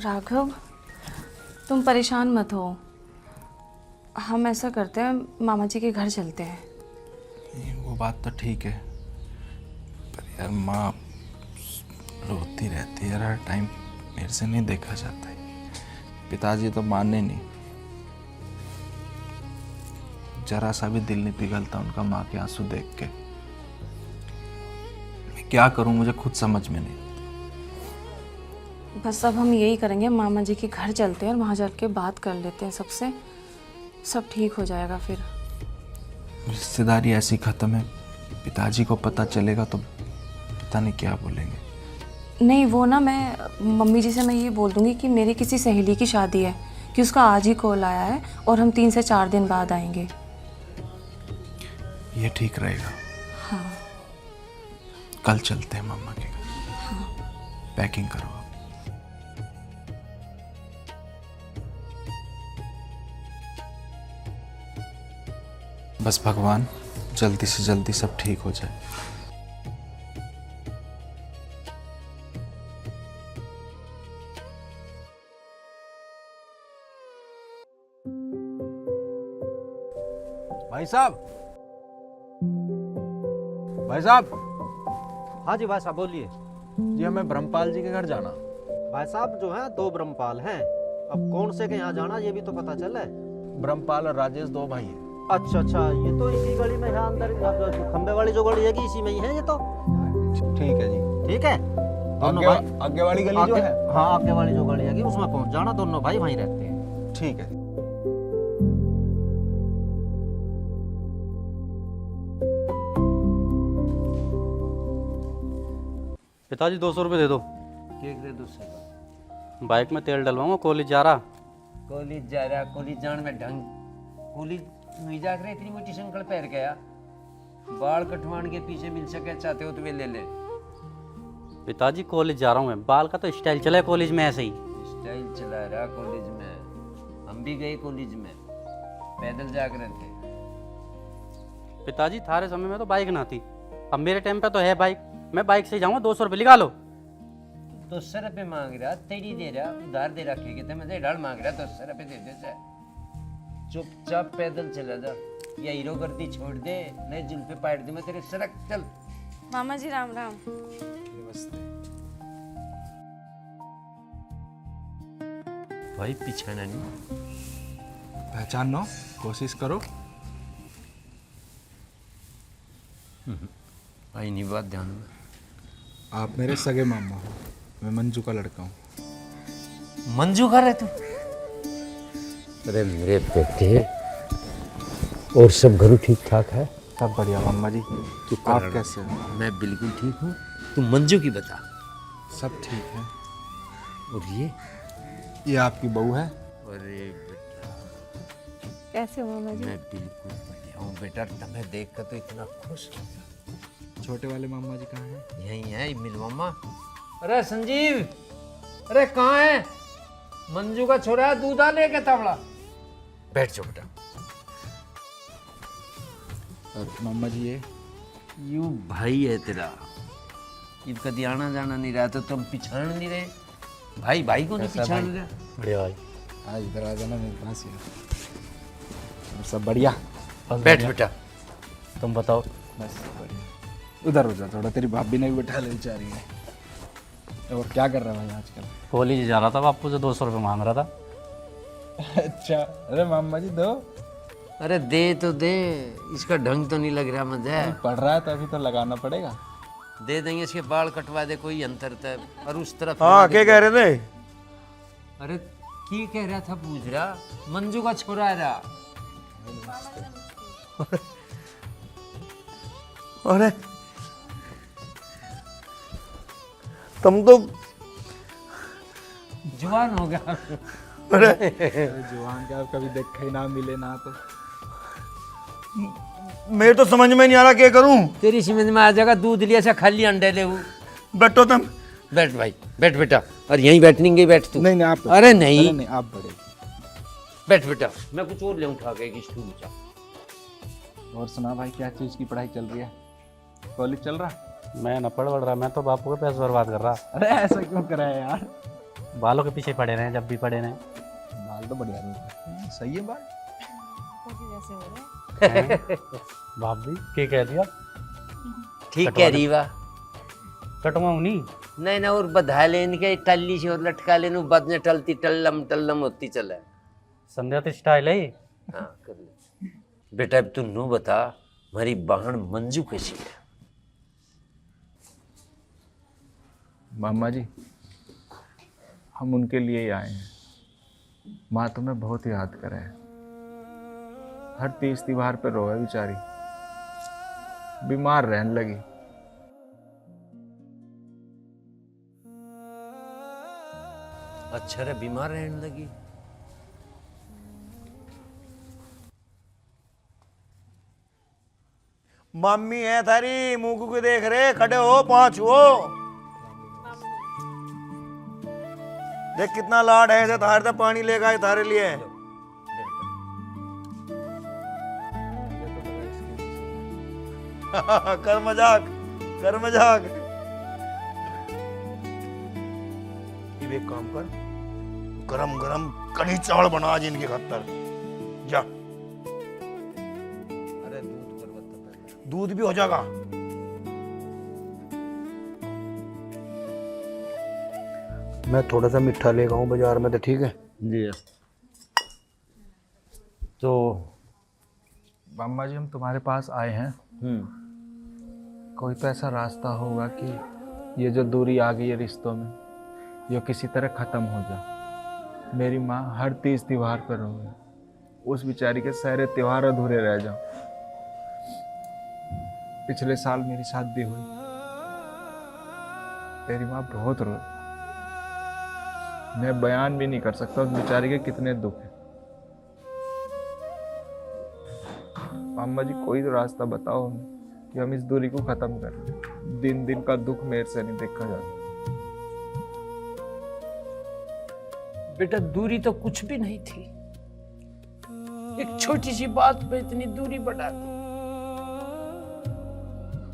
राघव, तुम परेशान मत हो। हम ऐसा करते हैं, मामा जी के घर चलते हैं। वो बात तो ठीक है, पर यार माँ रोती रहती है यार, हर टाइम मेरे से नहीं देखा जाता है। पिताजी तो मानने नहीं, जरा सा भी दिल नहीं पिघलता उनका माँ के आंसू देख के। मैं क्या करूं, मुझे खुद समझ में नहीं। बस अब हम यही करेंगे, मामा जी के घर चलते हैं और वहाँ जाके बात कर लेते हैं सबसे, सब ठीक हो जाएगा फिर। रिश्तेदारी ऐसी खत्म है, पिताजी को पता चलेगा तो पता नहीं क्या बोलेंगे। नहीं वो ना, मैं मम्मी जी से मैं ये बोल दूंगी कि मेरी किसी सहेली की शादी है, कि उसका आज ही कॉल आया है और हम 3 से 4 दिन बाद आएंगे। ये ठीक रहेगा। हाँ। कल चलते हैं मम्मा के घर। हाँ। पैकिंग करो आप। बस भगवान जल्दी से जल्दी सब ठीक हो जाए। भाई साहब, भाई साहब। हाँ जी भाई साहब बोलिए। जी हमें ब्रह्मपाल जी के घर जाना। भाई साहब जो है 2 ब्रह्मपाल हैं, अब कौन से के यहाँ जाना ये भी तो पता चले। ब्रह्मपाल और राजेश 2 भाई हैं। अच्छा अच्छा, ये तो इसी गली में है अंदर, खंबे वाली जो गली है इसी में ही है ये तो। ठीक है जी। ठीक है, दोनों भाई आगे वाली गली जो है, हाँ आगे वाली जो गली है उसमें पहुंच जाना, दोनों भाई वहीं रहते हैं। ठीक है। पिताजी 200 रुपये दे दो। केक दे दो सर। बाइक में तेल डलवाऊंगा, कॉलेज जा रहा। कॉलेज जा रहा, कॉलेज जाने में ढंग, कॉलेज नहीं जा रहे, इतनी मोटी शंकल पहन गया, बाल कटवान के पीछे मिल सके, चाहते हो तो वे ले ले। पिताजी कॉलेज जा रहा हूँ मैं, बाल का तो स्टाइल चला है कॉलेज में ऐसे ही। स्टाइल चला रहा कॉलेज में, हम भी गए कॉलेज में, पैदल जाकर थे। पिताजी थारे समय में तो बाइक ना थी, अब मेरे टाइम पे तो है बाइक, मैं बाइक से जाऊंगा। 200 रुपये निकालो। 200 रुपये मांग रहा, तेरी दे रहा, उधार दे रखे के थे, मैं ढाल मांग रहा, 200 रुपये दे दे से। चुपचाप पैदल चला जा, या हीरो गर्दी छोड़ दे, नहीं जुल्फे पाट दे मैं तेरे सड़क। चल मामा जी राम राम। भाई पिछाना नहीं, पहचानो, कोशिश करो। भाई नहीं बात ध्यान में। आप मेरे सगे मामा हो, मैं मंजू का लड़का हूँ। मंजू का रहे तू? अरे मेरे बेटे, और सब घर ठीक ठाक है? सब बढ़िया मामा जी। आप कैसे हो? मैं बिल्कुल ठीक हूँ। तू मंजू की बता। सब ठीक है। और ये आपकी बहू है? अरे बेटा कैसे हो मामा जी? मैं बिल्कुल बढ़िया हूँ बेटा, तुम्हें देख कर तो इतना खुश हो गया। छोटे वाले मामा जी कहाँ हैं? यही है मिल मामा। अरे संजीव, अरे कहाँ है? मंजू का छोरा है, दूध आ लेके तबला। बैठ जाओ बेटा। और मामा जी ये यू भाई है तेरा, जब कभी आना जाना नहीं रहा तो तुम पिछाड़ नहीं रहे। भाई भाई को नहीं पिछाड़ रहे। बढ़िया भाई। आज इधर आ जाना मेरे पास ही। और सब बढ़िया? बैठ बेटा। तुम बताओ। बस बढ़िया। उधर हो जा थोड़ा, तेरी भाभी ने भी बैठा ले जा रही है। और क्या कर रहा है भाई आजकल? कॉलेज जा रहा था, बापू से 200 रुपये मांग रहा था। अच्छा, अरे मामा जी दो। अरे दे तो दे, इसका ढंग तो नहीं लग रहा मुझे। पढ़ रहा है तो अभी तो लगाना पड़ेगा। दे देंगे, इसके बाल कटवा दे, कोई अंतर तय। और उस तरफ हाँ क्या कह रहे थे? अरे की कह रहा था पूछ रहा, मंजू का छोरा है रहा। अरे तुम तो जवान हो गया। अरे जवान क्या, कभी देखा ही ना मिले ना तो। मेरे तो समझ में नहीं आ रहा क्या करूं। तेरी समझ में आ जाएगा, दूध लिया से खाली अंडे ले। बैठो तुम। बैठ भाई, बैठ बेटा। और यहीं बैठने बैठ तू। नहीं आप। अरे नहीं, आप बड़े। बैठ बेटा, मैं कुछ और ले उठा के एक स्टूल चा। और सुना भाई, क्या चीज की पढ़ाई चल रही है? कॉलेज चल रहा? मैं न पढ़ रहा, मैं तो बापू के पैसे बर्बाद कर रहा। अरे ऐसा क्यों करा है यार? बालों के पीछे पड़े रहे, जब भी पड़े रहे। बाल तो बढ़िया नहीं, सही है बाल। पापा जैसे हो रहे भाभी के कह दिया ठीक कह रही वाह कटवाऊं नहीं नहीं ना और बधा लेन के टल्ली से और लटका लेन बाद में टलती टल्लम टल्लम होती चले संध्या तो स्टाइल है ये। हाँ कर ले बेटा अब तू नू बता हमारी बहन मंजू कैसी है। मामा जी हम उनके लिए ही आए हैं। माँ तुम्हें बहुत याद करे है। हर तीज त्योहार पे रोए बेचारी, बीमार रहने लगी। अच्छा रे बीमार रहने लगी। मम्मी है थारी मुंह को देख रहे, खड़े हो पांच हो। देख कितना लाड है, थारे से पानी लेकर आए थारे लिए। कर मजाक कर मजाक। ये एक काम कर, गरम गरम कढ़ी चावल बना आज इनके खातर जा। अरे दूध कर बता, दूध भी हो जाएगा। मैं थोड़ा सा मीठा लेगा हूँ बाजार में, तो ठीक है जी। तो मामा जी हम तुम्हारे पास आए हैं। कोई तो ऐसा रास्ता होगा कि ये जो दूरी आ गई है रिश्तों में, ये किसी तरह ख़त्म हो जाए। मेरी माँ हर तीज त्योहार पर रोए, उस बेचारी के सारे त्योहार अधूरे रह जाओ। पिछले साल मेरी शादी हुई, मेरी माँ बहुत रोई। मैं बयान भी नहीं कर सकता उस बेचारी के कितने दुख हैं। मामा जी कोई तो रास्ता बताओ हमें कि हम इस दूरी को खत्म कर लें। दिन दिन का दुख मेरे से नहीं देखा जाता। बेटा दूरी तो कुछ भी नहीं थी, एक छोटी सी बात पे इतनी दूरी बढ़ा दी,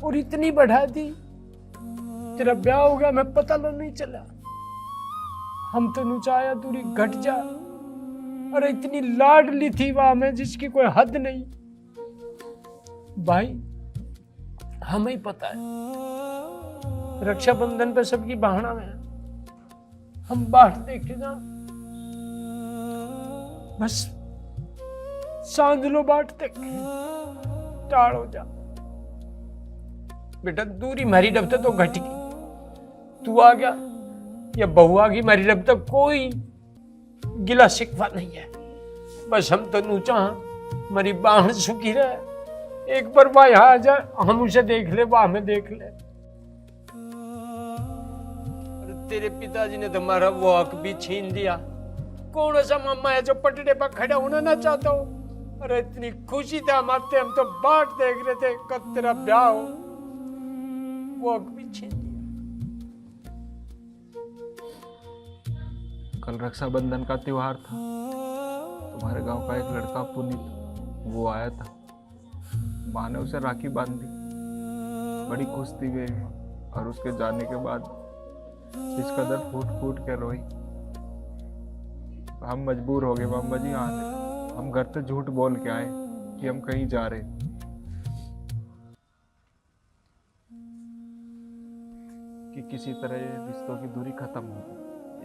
और इतनी बढ़ा दी तेरा ब्याह हो गया मैं पता नहीं चला। हम तो नुचाया दूरी घट जा, अरे इतनी लाडली थी वहां में जिसकी कोई हद नहीं। भाई हमें ही पता है रक्षाबंधन पे सबकी बहाना में हम बाट देखे ना, बस सांझ लो बाट देखे टाड़ हो जा। बेटा दूरी मारी डब तक तो घट गई, तू आ गया या बहू आ गई, मारी डब तक कोई गिला शिकवा नहीं है। बस हम तो नूचा हमारी बाहन सुखी रहे, एक बार वह यहाँ आ जाए हम उसे देख ले, वह हमें देख ले। तेरे पिताजी ने तुम्हारा वो हक भी छीन दिया। कौन ऐसा मामा है जो पटड़े पर खड़ा होना ना चाहता हो? अरे इतनी खुशी थी हमारे, हम तो बाट देख रहे थे कब तेरा ब्याह हो, वो हक भी छीन दिया। कल रक्षाबंधन का त्योहार था, तुम्हारे गांव का एक लड़का पुनीत वो आया था। माँ ने उसे राखी बांधी, बड़ी खुश थी वे, और उसके जाने के बाद इस कदर फूट फूट के रोई। हम मजबूर हो गए मामा जी आने। हम घर से झूठ बोल के आए कि हम कहीं जा रहे, कि किसी तरह ये रिश्तों की दूरी खत्म हो,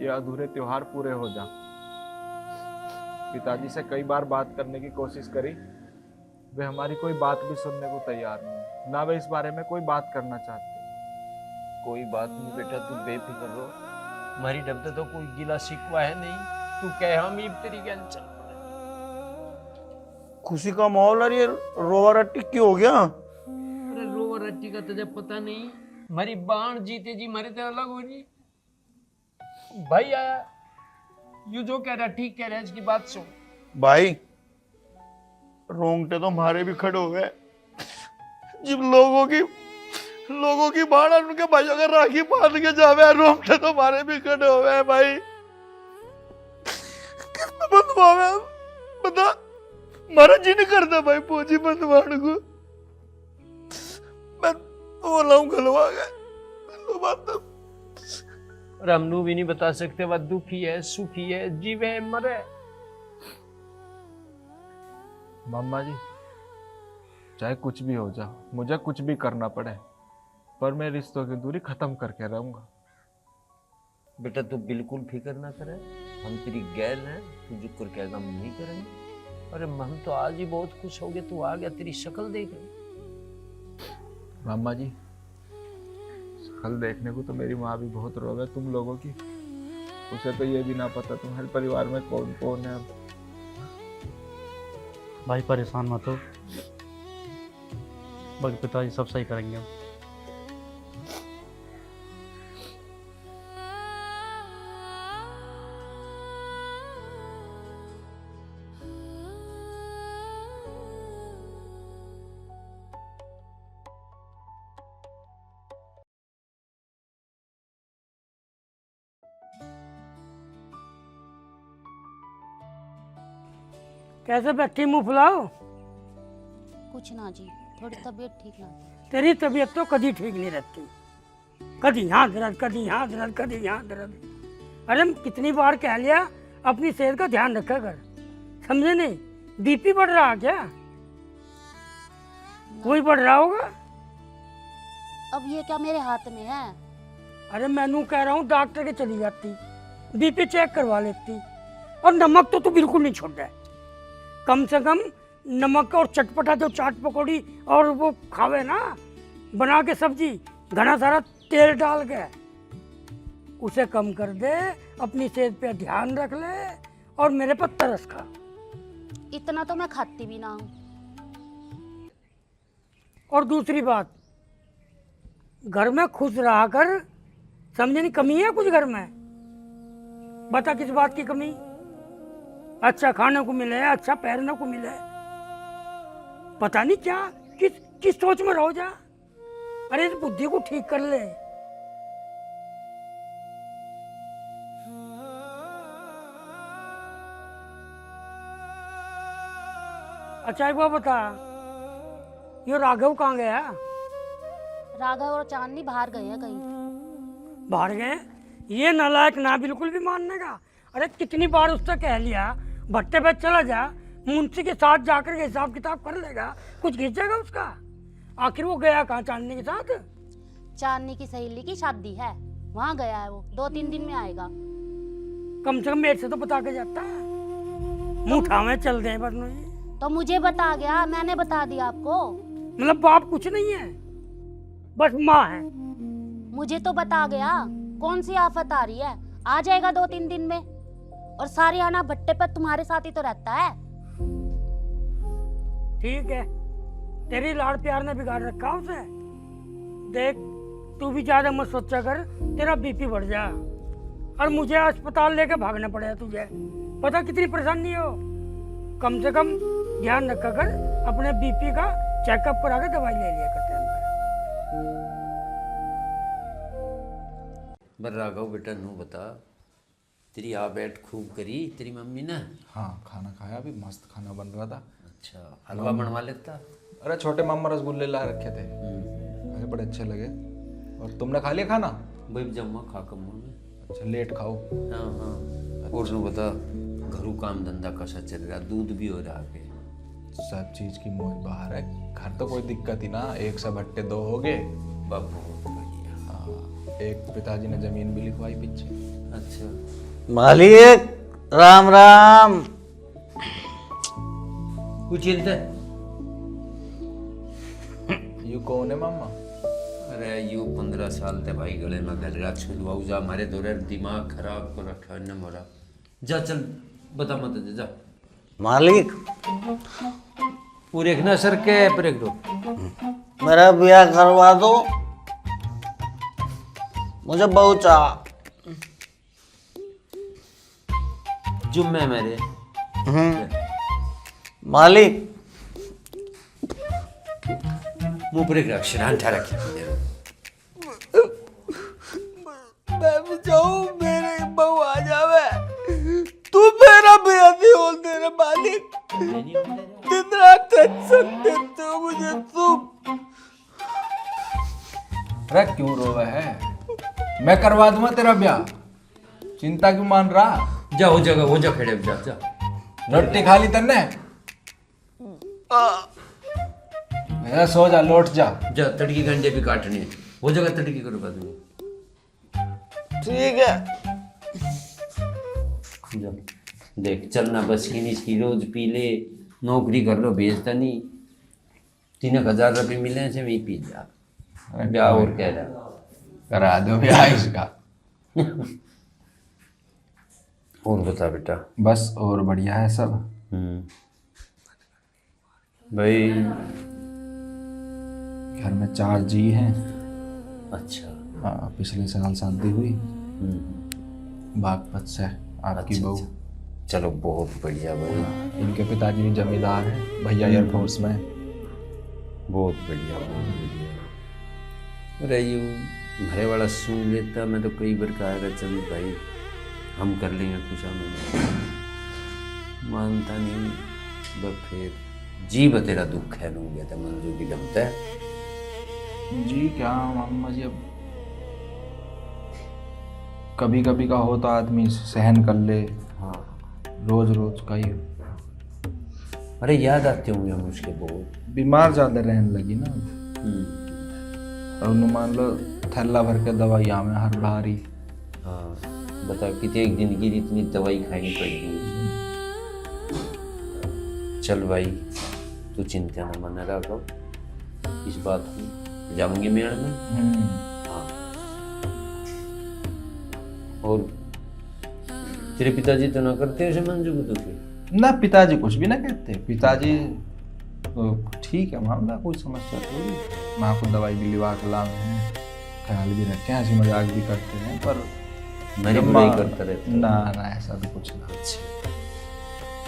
ये अधूरे त्योहार पूरे हो जा। पिताजी से कई बार बात करने की कोशिश करी, वे हमारी कोई बात भी सुनने को तैयार नहीं, ना वे इस बारे में कोई बात करना चाहते। कोई बात नहीं बेटा, तू बेफिक्र रहो, हमारी डब तो कोई गिला शिकवा है नहीं। तू कह हम ही तेरी ज्ञान चल पड़े। खुशी का माहौल है, ये रोवा रट्टी क्यों हो गया? अरे रोवा रट्टी का तुझे पता नहीं, हमारी बाण जीते जी मरे तो अलग हो जी। भाई आया, यू जो कह रहा ठीक कह रहा है, इसकी बात सुन। भाई रोंगटे तो हमारे भी खड़े हो गए जब लोगों की बाढ़ उनके भाइयों का राखी बांध के जावे। रोंगटे तो हमारे भी खड़े हो गए भाई। कितना बंधवावे बता, हमारा जी नहीं करता भाई फौजी बंधवाने को। मैं तो बोला हूँ गलवा गए। रामनू भी नहीं बता सकते वह दुखी है सुखी है, जीवे है मरे। मामा जी, चाहे कुछ भी हो जा, मुझे कुछ भी करना पड़े, पर मैं रिश्तों की दूरी खत्म करके रहूंगा। बेटा तू बिल्कुल फिक्र ना करे, हम तेरी गैल हैं, तू जुक्र क्या गम नहीं करेंगे। अरे हम तो आज ही बहुत खुश हो गए, तू आ गया, तेरी शक्ल देख रहे। मामा जी, कल देखने को तो मेरी माँ भी बहुत रोवे तुम लोगों की, उसे तो ये भी ना पता तुम्हारे परिवार में कौन कौन है। अब भाई परेशान मत हो, बाकी पिताजी सब सही करेंगे हम। कैसे बैठी मुंह फुलाओ? कुछ ना जी, थोड़ी तबीयत ठीक ना। तेरी तबीयत तो कभी ठीक नहीं रहती, कभी यहाँ दर्द, कभी यहाँ दर्द, कभी यहाँ दर्द। अरे कितनी बार कह लिया अपनी सेहत का ध्यान रखा कर, समझे नहीं? बीपी बढ़ रहा क्या? वही बढ़ रहा होगा। अब ये क्या मेरे हाथ में है? अरे मैनू कह रहा हूँ डॉक्टर के चली जाती, बीपी चेक करवा लेती। और नमक तो तू बिल्कुल नहीं छोड़ रहा है, कम से कम नमक और चटपटा जो चाट पकौड़ी और वो खावे ना बना के सब्जी, घना सारा तेल डाल के, उसे कम कर दे, अपनी सेहत पे ध्यान रख ले और मेरे पर तरस खा। इतना तो मैं खाती भी ना हूँ। और दूसरी बात, घर में खुश रहा कर, समझे नहीं? कमी है कुछ घर में? बता किस बात की कमी? अच्छा खाने को मिले, अच्छा पहनने को मिले, पता नहीं क्या किस सोच में रहो जा। अरे इस बुद्धि को ठीक कर ले। अच्छा एक बात बता, ये राघव कहाँ गया? राघव और चांदनी बाहर गए हैं कहीं। बाहर गए? ये नालायक ना बिल्कुल भी मानने का। अरे कितनी बार उससे कह लिया भट्टे पे चला जा, मुंशी के साथ जाकर के हिसाब किताब कर लेगा, कुछ खींचेगा उसका। आखिर वो गया कहाँ चांदनी के साथ? चांदनी की सहेली की शादी है, वहाँ गया है वो, 2-3 दिन में आएगा। कम से कम मेरे से तो बता के जाता है, मुँह उठावे चल दे बस। तो मुझे बता गया, मैंने बता दिया आपको। मतलब बाप कुछ नहीं है, बस माँ है। मुझे तो बता गया, कौन सी आफत आ रही है, आ जाएगा 2-3 दिन में। और सारी आना भट्टे पर तुम्हारे साथ ही तो रहता है। ठीक है, तेरी लाड़ प्यार ने बिगाड़ रखा उसे। देख तू भी ज्यादा मत सोचा कर, तेरा बीपी बढ़ जा और मुझे अस्पताल लेके भागना पड़ेगा तुझे। पता कितनी परेशानी हो। कम से कम ध्यान रखा कर, अपने बीपी का चेकअप करा के दवाई ले लिया कर टाइम पर। राघव बेटा नू बता, तेरी आ बैठ खूब करी तेरी मम्मी ने? हाँ खाना खाया, अभी मस्त खाना बन रहा था। अच्छा, हलवा बनवा लेता? अरे छोटे मामा रसगुल्ले ला रखे थे, अरे बड़े अच्छे लगे। और तुमने खा लिया खाना? भाई जम्मा खा कम में। अच्छा लेट खाओ। हाँ हाँ। और नू बता, घरू काम धंधा कैसा चल रहा? दूध भी हो रहा है? सब चीज की मौज बाहर है, घर तो कोई दिक्कत ही ना। एक से भट्टे 2 हो गए। बहुत बढ़िया। हाँ, एक पिताजी ने जमीन भी लिखवाई पीछे। अच्छा मालिक राम राम। कुछ चिंता? यू कौन है मामा? अरे यू 15 साल थे भाई, गले में गलरा छुलवाऊ जा, हमारे दौरे दिमाग खराब कर रखा है मोरा। जा चल बता मत जा। मालिक पूरे ना सर के ब्रेक दो, मेरा ब्याह करवा दो, मुझे बहुत चाह। जुम्मे मेरे मालिक मुंह पर एक अक्षरान ठा रखे। मैं भी जाऊं, मेरे बहू आ जावे, तू मेरा ब्याह नहीं होने दे रहा मालिक। दिन रात टेंशन देते हो मुझे तुम। अरे क्यों रोवा है? मैं करवा दूंगा तेरा ब्याह, चिंता क्यों मान रहा? जा वो जगह, वो जा खड़े जा जा। रोटी खा ली तन्ने? मेरा सो जा, लौट जा। जा तड़की घंटे भी काटने हैं। वो जगह तड़की करवा दूंगी। ठीक है। जा, देख चलना बस की नहीं, इसकी रोज पी ले, नौकरी कर लो, भेजता नहीं। 3,000 रुपये मिले से वही पी जा। ब्याह और कह रहा करा दो ब्याह इसका। और बता बेटा। बस और बढ़िया है सब। भाई घर में 4 जी हैं। अच्छा। हाँ, पिछले साल शादी हुई बागपत से आपकी बहू। चलो बहुत बढ़िया भाई। इनके पिताजी भी जमींदार हैं, भैया एयरफोर्स में। बहुत बढ़िया बहुत बढ़िया। अरे यूँ घरे वाला सुन लेता, मैं तो कई बार कहा चल भाई हम कर लेंगे कुछ, मानता नहीं। बस फिर जी बतेरा दुख है लूँ गया था मंजू की डमता है जी। क्या मामा जी, अब कभी कभी का हो तो आदमी सहन कर ले। हाँ रोज रोज का ही। अरे याद आते होंगे हम उसके बहुत। बीमार ज़्यादा रहने लगी ना। और उन्हें मान लो थैला भर के दवाई में हर बारी। हाँ बता कितने एक दिन की इतनी दवाई खानी पड़ेगी। चल भाई तू चिंता न मना रखो, इस बात को जाऊंगी मेड़ में। हाँ और तेरे पिताजी तो ना करते उसे मंजू को दुखी ना? पिताजी कुछ भी ना कहते। पिताजी तो ठीक है मामला, कोई समस्या थोड़ी। माँ को दवाई भी लिवा के लाए हैं, ख्याल भी रखते हैं, हंसी मजाक भी करते हैं, पर मेरी बुराई करता रहता है। ना ना ऐसा भी कुछ ना।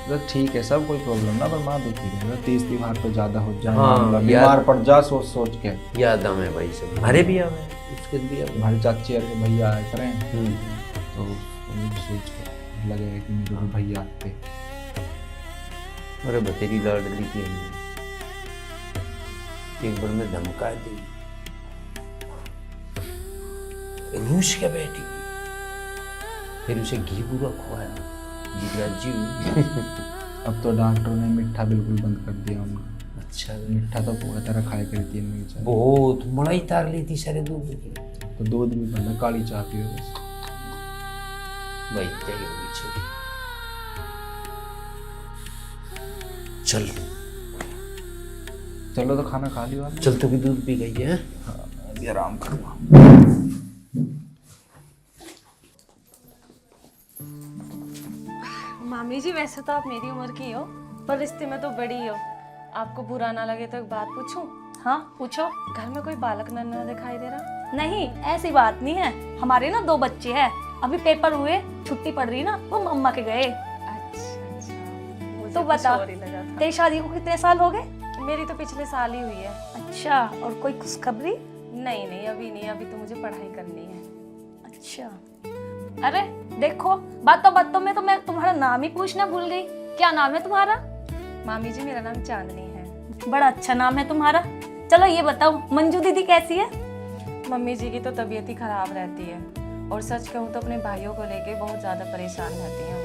तो ठीक है सब, कोई प्रॉब्लम ना, पर माँ दुखी है। 30 त्योहार तो ज़्यादा हो जाए। हाँ, बीमार पड़ जा सोच सोच के। याद है भाई सब हमारे भी आवे, उसके भी आवे। हमारी चाची और के भैया आए करें तो सोच के लगेगा कि मेरे भी भैया आते। अरे बतेरी लाडली थी हमने, एक बार में धमका दी, रूस के बैठी, फिर उसे घी पूरा खुआया। अब तो डॉक्टर ने मीठा बिल्कुल बंद कर दिया उनका। अच्छा मीठा तो पूरा तरह खाया करती है। बहुत मलाई तार ली थी सारे दूध की, तो दूध भी बंद, काली चाय पियो बस। भाई क्या होगी छोरी। चल चलो तो खाना खा लियो। चल तू भी दूध पी गई है। हाँ मैं भी आराम करूँगा। मामी जी वैसे तो आप मेरी उम्र की हो, पर रिश्ते में तो बड़ी हो। आपको बुरा ना लगे तो एक बात पूछूं? हाँ पूछो। घर में कोई बालक नन्हा दिखाई दे रहा? नहीं ऐसी बात नहीं है, हमारे ना 2 बच्चे हैं, अभी पेपर हुए, छुट्टी पड़ रही ना, वो मम्मा के गए। अच्छा तो बता तेरी शादी को कितने साल हो गए? मेरी तो पिछले साल ही हुई है। अच्छा, और कोई खुशखबरी? नहीं नहीं अभी नहीं, अभी तो मुझे पढ़ाई करनी है। अच्छा। अरे देखो बातों में तो मैं तुम्हारा नाम ही पूछना भूल गई। क्या नाम है तुम्हारा? मामी जी मेरा नाम चांदनी है। बड़ा अच्छा नाम है तुम्हारा। चलो ये बताओ मंजू दीदी कैसी है? मम्मी जी की तो तबीयत ही खराब रहती है, और सच कहूँ तो अपने भाइयों को लेके बहुत ज्यादा परेशान रहती हैं वो।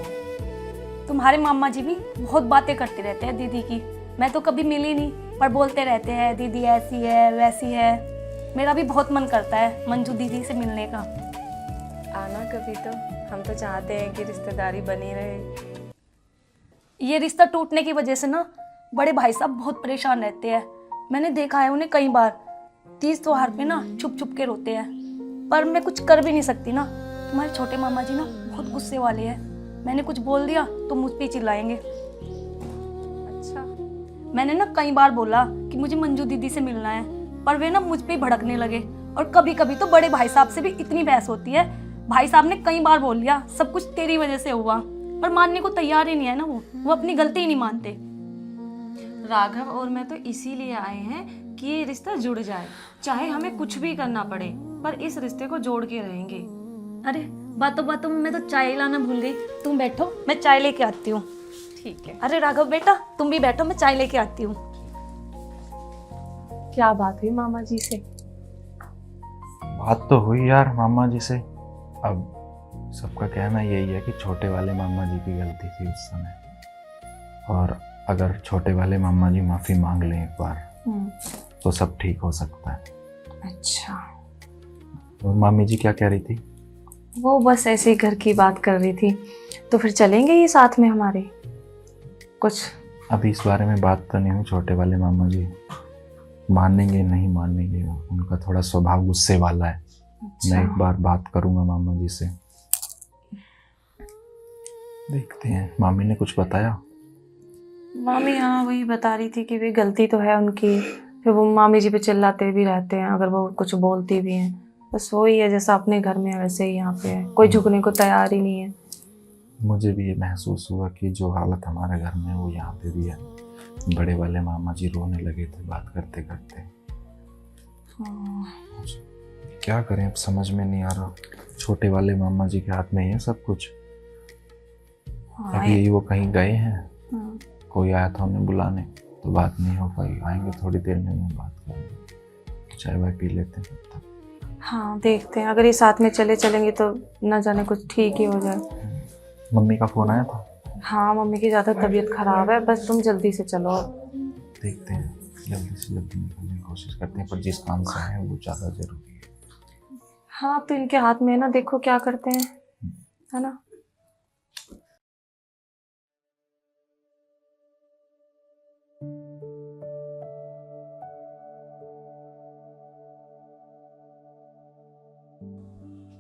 तुम्हारे मामा जी भी बहुत बातें करते रहते हैं दीदी की। मैं तो कभी मिली नहीं, पर बोलते रहते हैं दीदी ऐसी है वैसी है। मेरा भी बहुत मन करता है मंजू दीदी से मिलने का। आना कभी तो, हम तो चाहते हैं कि रिश्तेदारी बनी रहे। ये रिश्ता टूटने की वजह से ना बड़े भाई साहब बहुत परेशान रहते हैं। मैंने देखा है उन्हें कई बार 30 त्योहार पे ना छुप छुप के रोते हैं, पर मैं कुछ कर भी नहीं सकती ना। तुम्हारे छोटे मामा जी ना बहुत गुस्से वाले हैं, मैंने कुछ बोल दिया तो मुझ पे चिल्लाएंगे। अच्छा। मैंने ना कई बार बोला कि मुझे मंजू दीदी से मिलना है, पर वे ना मुझ पे ही भड़कने लगे। और कभी कभी तो बड़े भाई साहब से भी इतनी बहस होती है। भाई साहब ने कई बार बोल लिया सब कुछ तेरी वजह से हुआ, पर मानने को तैयार ही नहीं है ना। वो अपनी गलती ही नहीं मानते। राघव और मैं तो इसीलिए आए हैं कि ये रिश्ता जुड़ जाए, चाहे हमें कुछ भी करना पड़े, पर इस रिश्ते को जोड़ के रहेंगे। अरे बातों में मैं तो चाय लाना भूल गई। तुम बैठो मैं चाय लेके आती हूँ। ठीक है। अरे राघव बेटा तुम भी बैठो, मैं चाय लेके आती हूँ। क्या बात हुई मामा जी से? बात तो हुई यार मामा जी से। अब सबका कहना यही है कि छोटे वाले मामा जी की गलती थी उस समय, और अगर छोटे वाले मामा जी माफ़ी मांग लें एक बार तो सब ठीक हो सकता है। अच्छा, और मामी जी क्या कह रही थी? वो बस ऐसे ही घर की बात कर रही थी। तो फिर चलेंगे ये साथ में हमारे? कुछ अभी इस बारे में बात तो नहीं हुई। छोटे वाले मामा जी मानेंगे नहीं मानेंगे, उनका थोड़ा स्वभाव गुस्से वाला है। मैं एक बार बात करूंगा मामा जी से, देखते हैं। मामी ने कुछ बताया? मामी हाँ वही बता रही थी कि भी गलती तो है उनकी, फिर वो मामी जी पे चिल्लाते भी रहते हैं अगर वो कुछ बोलती भी हैं। बस वही है, जैसा अपने घर में है वैसे ही यहाँ पे है, कोई झुकने को तैयार ही नहीं है। मुझे भी ये महसूस हुआ कि जो हालत हमारे घर में है वो यहाँ पे भी है। बड़े वाले मामा जी रोने लगे थे बात करते करते। क्या करें अब समझ में नहीं आ रहा। छोटे वाले मामा जी के हाथ में ही है सब कुछ। अभी वो कहीं गए हैं, कोई आया था उन्हें बुलाने, तो बात नहीं हो पाई। आएंगे थोड़ी देर में, मैं बात करूँगा, चाय वाय पी लेते हैं तब तक। हाँ देखते हैं, अगर ये साथ में चलेंगे तो न जाने कुछ ठीक ही हो जाए। मम्मी का फोन आया था? हाँ मम्मी की ज़्यादा तबीयत खराब है, बस तुम जल्दी से चलो। देखते हैं, जल्दी से जल्दी निकलने की कोशिश करते हैं, पर जिस काम से आए हैं वो ज़्यादा जरूरी है। हाँ तो इनके हाथ में है ना, देखो क्या करते हैं, है ना।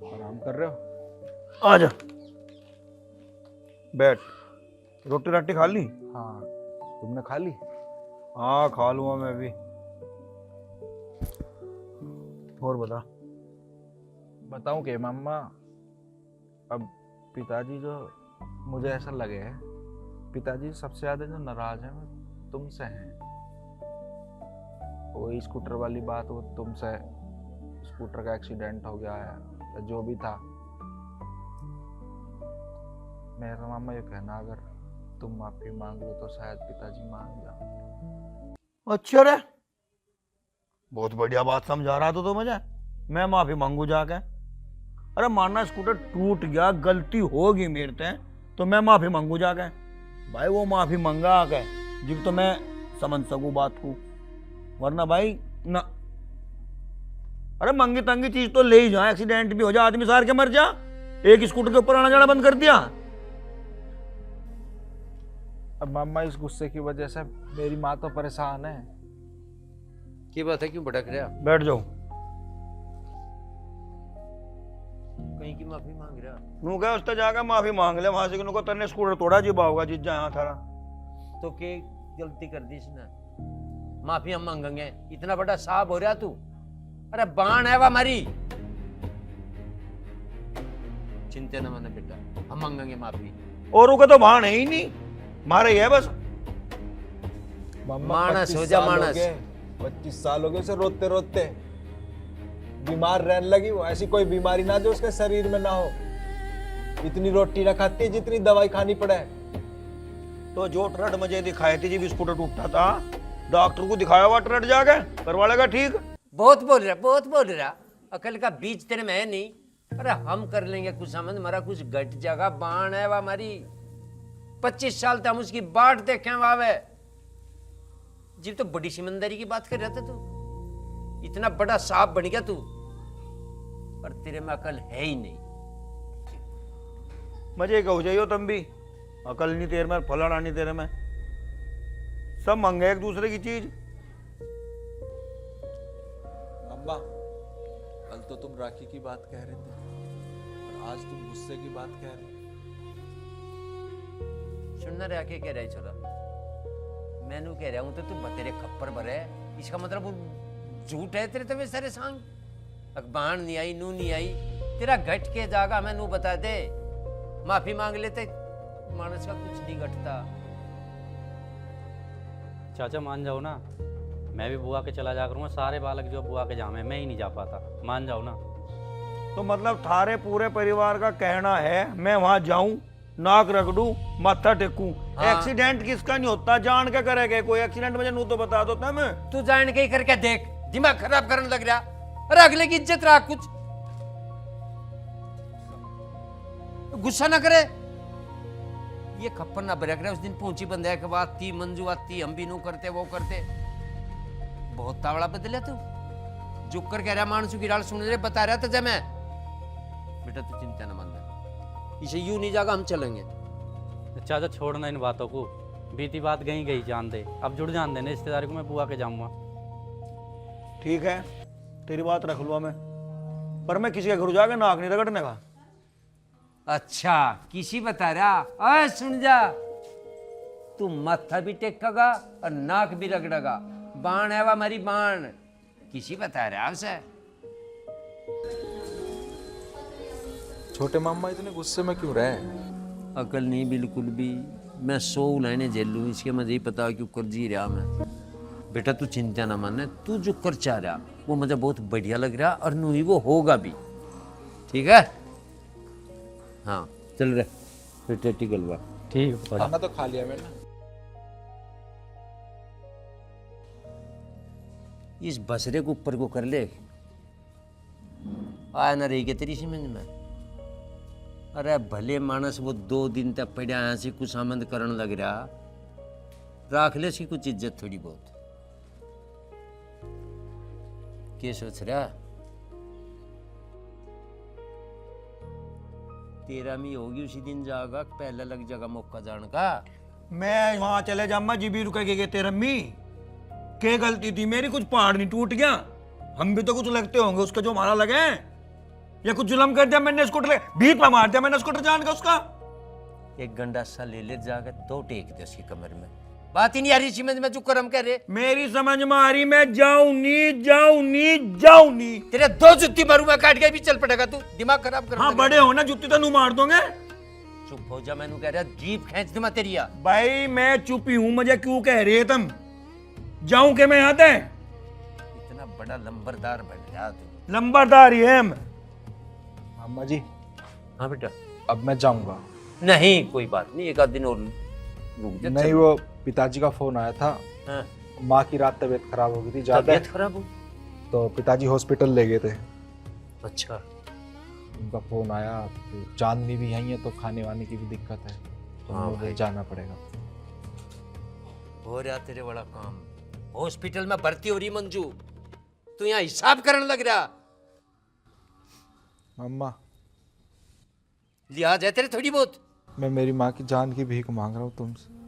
आराम कर रहे हो? आ जा, बैठ। रोटी राटी खा ली? हाँ, तुमने खा ली? हाँ खा लूँगा मैं भी। और बता। बताऊं कि मामा, अब पिताजी जो, मुझे ऐसा लगे है पिताजी सबसे ज़्यादा जो नाराज़ हैं वो तुमसे हैं। वो स्कूटर वाली बात, वो तुमसे, स्कूटर का एक्सीडेंट हो गया है जो भी था। मेरा मामा ये कहना, अगर तुम माफी मांग लो तो शायद पिताजी मान जाओ। अच्छा रे, बहुत बढ़िया बात समझा रहा था तो मुझे। मैं माफी मांगू जाके? अरे मानना स्कूटर टूट गया, गलती होगी मेरे से, तो मैं माफी मांगू जाके? भाई वो माफी मांगा आके जब तो मैं समझ सकूं बात को, वरना भाई ना। अरे मंगी तंगी चीज तो ले ही जाए, एक्सीडेंट भी हो जाए, आदमी सार के मर जा। एक स्कूटर के ऊपर आना जाना बंद कर दिया। अब मामा इस गुस्से की वजह से मेरी माँ तो परेशान है। की बात है, क्यों भटक रहा? बैठ जाओ। कहीं की माफी मांग रहा? नू क्या उससे जाकर माफी मांग ले वहां से, को तेने स्कूटर तोड़ा जीबा होगा जिस जहाँ थारा। तो के गलती कर दी इसने? माफी हम मांगेंगे? इतना बड़ा साहब हो रहा तू? अरे बाण है वह हमारी। चिंता न मत बेटा, हम मांगेंगे माफी। और उनका तो भान है ही नहीं, मारे है बस। मानस हो जा, मानस। 25 साल हो गए उसे रोते रोते, बीमार रहने लगी वो। ऐसी कोई बीमारी ना जो उसके शरीर में ना हो। इतनी रोटी ना खाती है जितनी दवाई खानी पड़े। तो जो ट्रड मुझे दिखाई थी जब स्कूटर टूटा था, डॉक्टर को दिखाया हुआ ट्रड जाके, करवा लेगा ठीक। बहुत बोल रहा, बहुत बोल रहा। अकल का बीज तेरे में है नहीं। अरे हम कर लेंगे कुछ, समझ हमारा कुछ घट जाएगा। बाण है वह हमारी। 25 साल तक हम उसकी बाट देखे वावे। जीव तो बड़ी समंदरी की बात कर रहा था तू। इतना बड़ा सांप बन गया तू, पर तेरे में अकल है ही नहीं। मजे कहो जाइयो तुम भी, अकल नहीं तेरे में, फलाना नहीं तेरे में। सब मंगे एक दूसरे की चीज। अम्मा, कल तो तुम राखी की बात कह रहे थे और आज तुम गुस्से की बात कह रहे हो। सुनना रहा के कह रहे छोरा, मैनू कह रहा हूं तो तू तेरे खप्पर भरे। इसका मतलब वो झूठ है तेरे तो सारे सांग। अखबार नहीं आई, नू नहीं आई, तेरा घट के जागा मैं नू बता दे। माफी मांग लेते, मानस का कुछ नहीं घटता। चाचा मान जाओ ना, मैं भी बुआ के चला जा करूँगा। सारे बालक जो बुआ के जामे, मैं ही नहीं जा पाता। मान जाओ ना। तो मतलब थारे पूरे परिवार का कहना है मैं वहां जाऊं, नाक रगड़ू, माथा टेकूं। हाँ। एक्सीडेंट किसका नहीं होता, जान के करेगा कोई एक्सीडेंट? मुझे नू तो बता दो ना। मैं तू जान के ही करके देख, दिमाग खराब करने लग रहा। अरे अगले की इज्जत रहा कुछ, गुस्सा ना करे। ये खप्पर ना बरक रहा। उस दिन पूंछी बंदे के बाद ती मंजू आती, हम भी नू करते वो करते। बहुत तावड़ा बदले तू। जुक कर कह रहा मानसू की डाल सुन रहे बता रहा था जब मैं। बेटा तू चिंता न मन, इसे यूं नहीं जागा, हम चलेंगे। चाचा छोड़ना इन बातों को, बीती बात गई गई जान दे। अब जुड़ जान देने रिश्तेदारी को, मैं बुआ के जाऊंगा। ठीक है, तेरी बात रख लूँ मैं, पर मैं किसी के घर जाकर नाक नहीं रगड़ने का। अच्छा किसी बता रहा? अरे सुन जा, तू माथा भी टेकेगा और नाक भी रगड़ेगा। बाण है वह हमारी बाण, किसी बता रहा उसे। छोटे मामा इतने गुस्से में क्यों रहे? अकल नहीं बिल्कुल भी। मैं 100 लाइने झेल लूँ, इसके मुझे ही पता क्यों कर जी रहा मैं। बेटा तू चिंता ना मानना, तू जो कर चाह रहा वो मुझे बहुत बढ़िया लग रहा और नू ही वो होगा भी। ठीक है? हाँ चल रहे फिर टेटी गलवा। ठीक है। खाना तो खा लिया मैंने। इस बसरे को ऊपर को कर ले, आया ना रही के तेरी समझ में। अरे भले मानस वो 2 दिन तक पड़ा यहाँ से कुछ आमंद करण लग रहा, राख ले इसकी कुछ इज्जत थोड़ी बहुत। क्या सोच रहा? तेरा में होगी उसी दिन जागा, पहले लग जाएगा मौका जान का। मैं वहां चले जाऊंगा, जीबी रुकेगी तेरे अम्मी क्या गलती थी मेरी? कुछ पहाड़ नहीं टूट गया? हम भी तो कुछ लगते होंगे उसके जो हमारा लगे, या कुछ जुलम कर दिया मैंने स्कूटर भीत में मार दिया मैंने स्कूटर जान का उसका। एक गंडासा ले ले जाकर 2 टेक दे उसकी कमर में। बात ही नहीं आ रही समझ में, जो करम कह रहे। मेरी समझ में आ रही, मैं जाऊं नहीं। तेरे 2 जुत्ती मारू मैं, काट के भी चल पड़ेगा तू, दिमाग खराब कर। हाँ बड़े हो ना, जुत्ती तो नू मार दोगे। चुप हो जा, मैंने कह रहा जीप खींच दूं मैं तेरी। भाई मैं चुप ही हूं, मुझे क्यों कह रहे तुम? जाऊं के मैं यहाँ ते? इतना बड़ा लंबरदार बन गया तू। लंबरदार ही है मामा जी। हाँ बेटा। अब मैं जाऊंगा। नहीं कोई बात नहीं, एक आध दिन और रुक जा। नहीं वो पिताजी का फोन आया था। हाँ। माँ की रात तबीयत खराब हो गई थी ज्यादा। तबीयत खराब हो? तो पिताजी हॉस्पिटल ले गए थे। अच्छा। उनका फोन आया, चांदनी भी यहीं है तो खाने वाने की भी दिक्कत है, तो हाँ मुझे जाना पड़ेगा। हो रहा तेरे बड़ा काम, हॉस्पिटल में भर्ती हो रही मंजू, तू यहाँ हिसाब करने लग रहा। मम्मा लिहाज है तेरे थोड़ी बहुत। मैं मेरी माँ की जान की भीख मांग रहा हूँ तुमसे।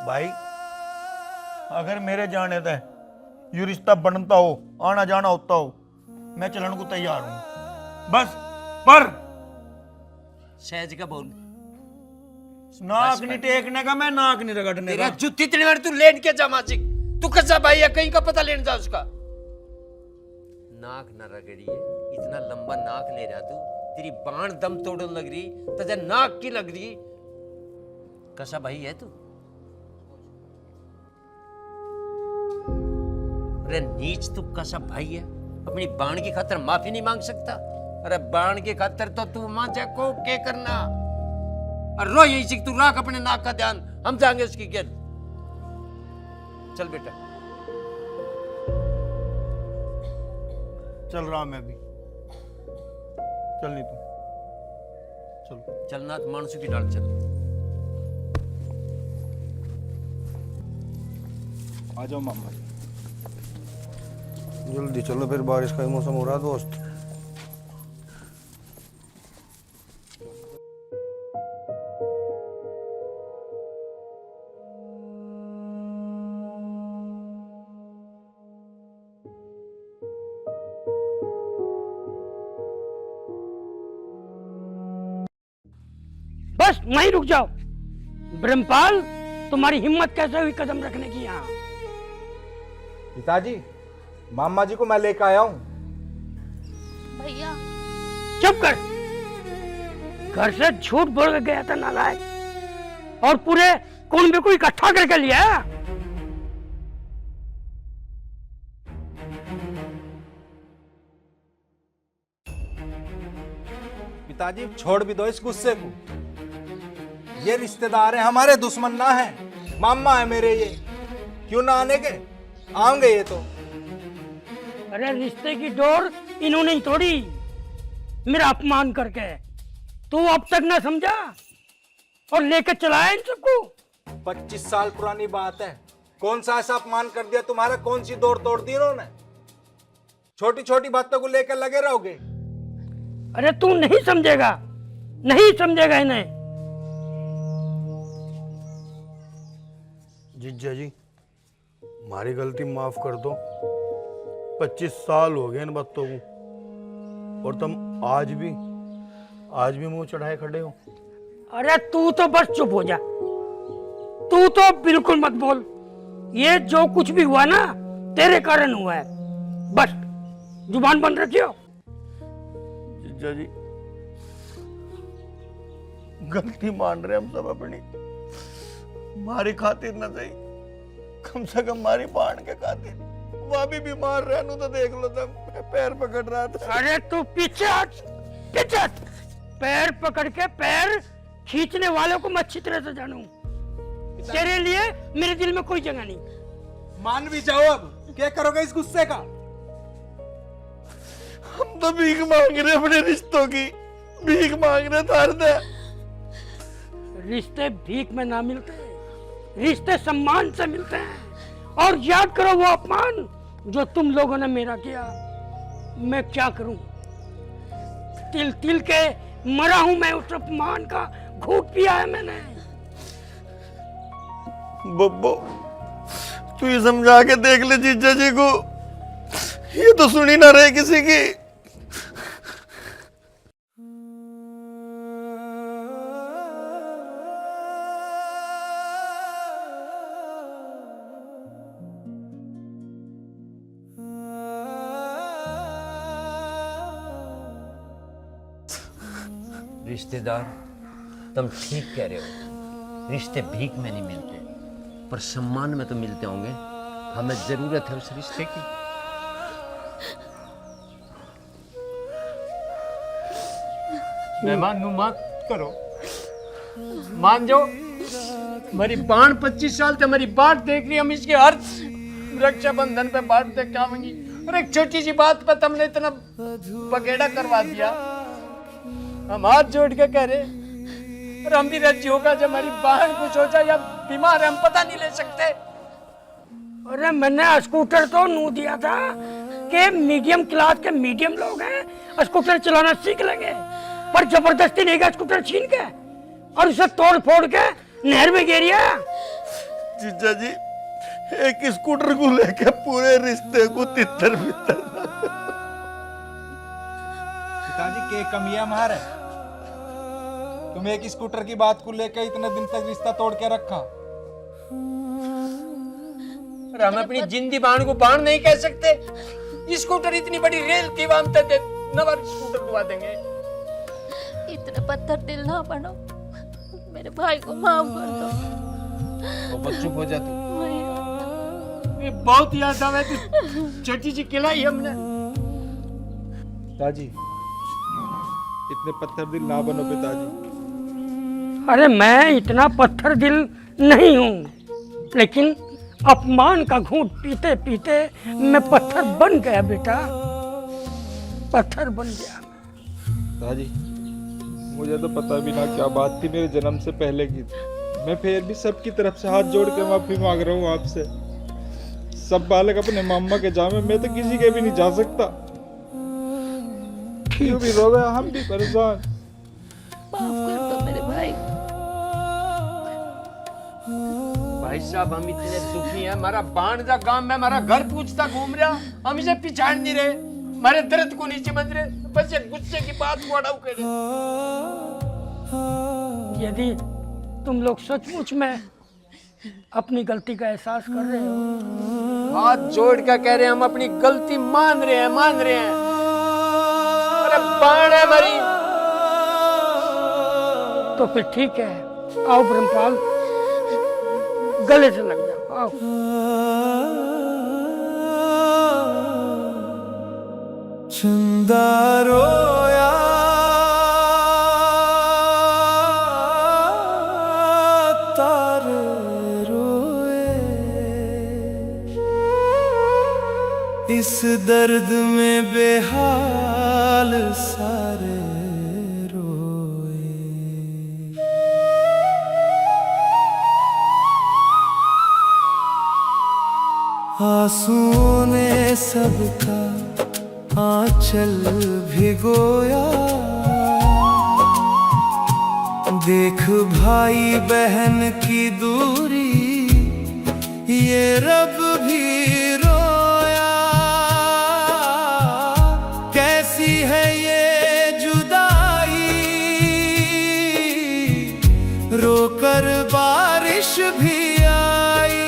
भाई अगर मेरे जाने थे ये रिश्ता बनता हो, आना जाना होता हो, मैं चलने को तैयार हूं। बस पर सहज का बोल, नाक नहीं टेकने का, मैं नाक नहीं रगड़ने तेरा का। जुत्ती इतनी बार तू लेन के जा माजिक, तू कसा भाई है, कहीं का पता लेने जा उसका। नाक न रगड़िए, इतना लंबा नाक ले रहा तू, तेरी बाण दम तोड़ने लग रही, तुझे नाक की लग रही। कसा भाई है तू? अरे नीच तू कसा भाई है, अपनी बाण की खातर माफी नहीं मांग सकता? अरे बाण की खातर तो तू मांझे को क्या करना। और रो यही सीख, तू राख अपने नाक का ध्यान, हम जाएंगे उसकी गेल। चल बेटा। चल रहा मैं भी, चल नहीं तू चल। चलना तो मानसू की डाल चल। आ जाओ मामा जी। जल्दी चलो, फिर बारिश का ही मौसम हो रहा है दोस्त। बस वहीं रुक जाओ। ब्रह्मपाल, तुम्हारी हिम्मत कैसे हुई कदम रखने की यहाँ? पिताजी, मामा जी को मैं लेकर आया हूँ। भैया चुप कर। घर से झूठ बोल के गया था नालायक, और पूरे कुंभ को इकट्ठा करके लिया। पिताजी छोड़ भी दो इस गुस्से को, ये रिश्तेदार हैं हमारे, दुश्मन ना है। मामा है मेरे ये, क्यों ना आने के, आएंगे ये तो। अरे रिश्ते की डोर इन्होंने ही तोड़ी, मेरा अपमान करके। तू अब तक ना समझा और लेकर चलाया इन सबको। 25 साल पुरानी बात है। कौन सा ऐसा अपमान कर दिया तुम्हारा? कौन सी दौड़ तोड़ दी उन्होंने? छोटी छोटी बातों को लेकर लगे रहोगे। अरे तू नहीं समझेगा, नहीं समझेगा इन्हें। जीजा जी हमारी गलती माफ कर दो। 25 साल हो गए इन बातों को और तुम आज भी मुंह चढ़ाए खड़े हो। अरे तू तो बस चुप हो जा, तू तो बिल्कुल मत बोल। ये जो कुछ भी हुआ ना तेरे कारण हुआ है, बस जुबान बंद रखियो। जीजा जी गलती मान रहे हम सब अपनी, हमारी खातिर न सही कम से कम हमारी बाण के खातिर। वह भी बीमार रहने तो देख लो, तब पैर पकड़ रहा था। अरे तू पीछे हट, पीछे हट। पैर पकड़ के पैर खींचने वालों को मैं अच्छी तरह से जानूं। तेरे लिए मेरे दिल में कोई जगह नहीं। मान भी जाओ, अब क्या करोगे इस गुस्से का? हम तो भीख मांग रहे अपने रिश्तों की, भीख मांग रहे तार दे। रिश्ते भीख में ना मिलते, रिश्ते सम्मान से मिलते हैं। और याद करो वो अपमान जो तुम लोगों ने मेरा किया। मैं क्या करूं, तिल तिल के मरा हूं मैं। उस अपमान का घूंट पिया है मैंने। बब्बो तू ये समझा के देख ले जीजा जी को, ये तो सुनी ना रहे किसी की। रिश्तेदार तुम ठीक कह रहे हो, रिश्ते भीख में नहीं मिलते पर सम्मान में तो मिलते होंगे। हमें जरूरत है उस रिश्ते की। मेहमान नु मत करो, मान जाओ। मेरी बाण 25 साल से मेरी बाट देख रही, हम इसके हर रक्षाबंधन पे बाट देख के आवेंगी और एक छोटी सी बात पे तुमने इतना बगेड़ा करवा दिया। हम हाथ जोड़ के कह रहे और हम भी राजी होगा जब हमारी बहन कुछ हो जाए या बीमार है, हम पता नहीं ले सकते। अरे मैंने स्कूटर तो नू दिया था कि मीडियम क्लास के मीडियम लोग हैं स्कूटर चलाना सीख लेंगे, पर जबरदस्ती नहीं गया स्कूटर छीन के और उसे तोड़ फोड़ के नहर में गिरिया। जीजा जी एक स्कूटर को लेके पूरे रिश्ते को तितर बितर। पिताजी के कमियां मार है, तुम एक स्कूटर की बात को लेकर इतने दिन तक रिश्ता तोड़ के रखा। और हम अपनी जिंदी बाण को बाण नहीं कह सकते। स्कूटर इतनी बड़ी रेल थी, हम तक नवा स्कूटर दुआ देंगे। इतने पत्थर दिल ना बनो, मेरे भाई को माफ कर दो। चुप हो जा तू। ये बहुत याद आवे तू छोटी सी खिलाई हमने। पिताजी इतने पत्थर दिल ना बनो पिताजी। अरे मैं इतना पत्थर दिल नहीं हूँ, लेकिन अपमान का घूंट पीते पीते मैं पत्थर बन गया बेटा, पत्थर बन गया। पिताजी मुझे तो पता भी ना क्या बात थी, मेरे जन्म से पहले की थी। मैं फिर भी सबकी तरफ से हाथ जोड़ के माफी मांग रहा हूँ आपसे। सब बालक अपने मामा के जामे, मैं तो किसी के भी नहीं जा सकता। क्यों भी रो गया, हम भी परेशान। माफ कर दो मेरे भाई। भाई साहब हम इतने दुखी हैं, हमारा बाणजा गांव में हमारा घर पूछता घूम रहा, हम इसे पिछाड़ नहीं रहे, हमारे दर्द को नहीं समझ रहे, बस ये गुस्से की बात को अड़ाऊ कर रहे। यदि तुम लोग सचमुच में अपनी गलती का एहसास कर रहे हो, हाथ जोड़ कर कह रहे हैं हम अपनी गलती मान रहे हैं, मान रहे हैं। अरे बाण है हमारी। तो फिर ठीक है, आओ ब्रह्मपाल, गले से लग जाओ, आओ। चंदा रोया तारे रोए, इस दर्द में बेहाल सारे रोए। आंसुओं ने सबका आंचल भिगोया। देख भाई बहन की दूरी, ये रब भी रोया। कैसी है ये जुदाई, रोकर बारिश भी आई।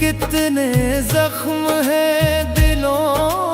कितने जख्म हैं दिलों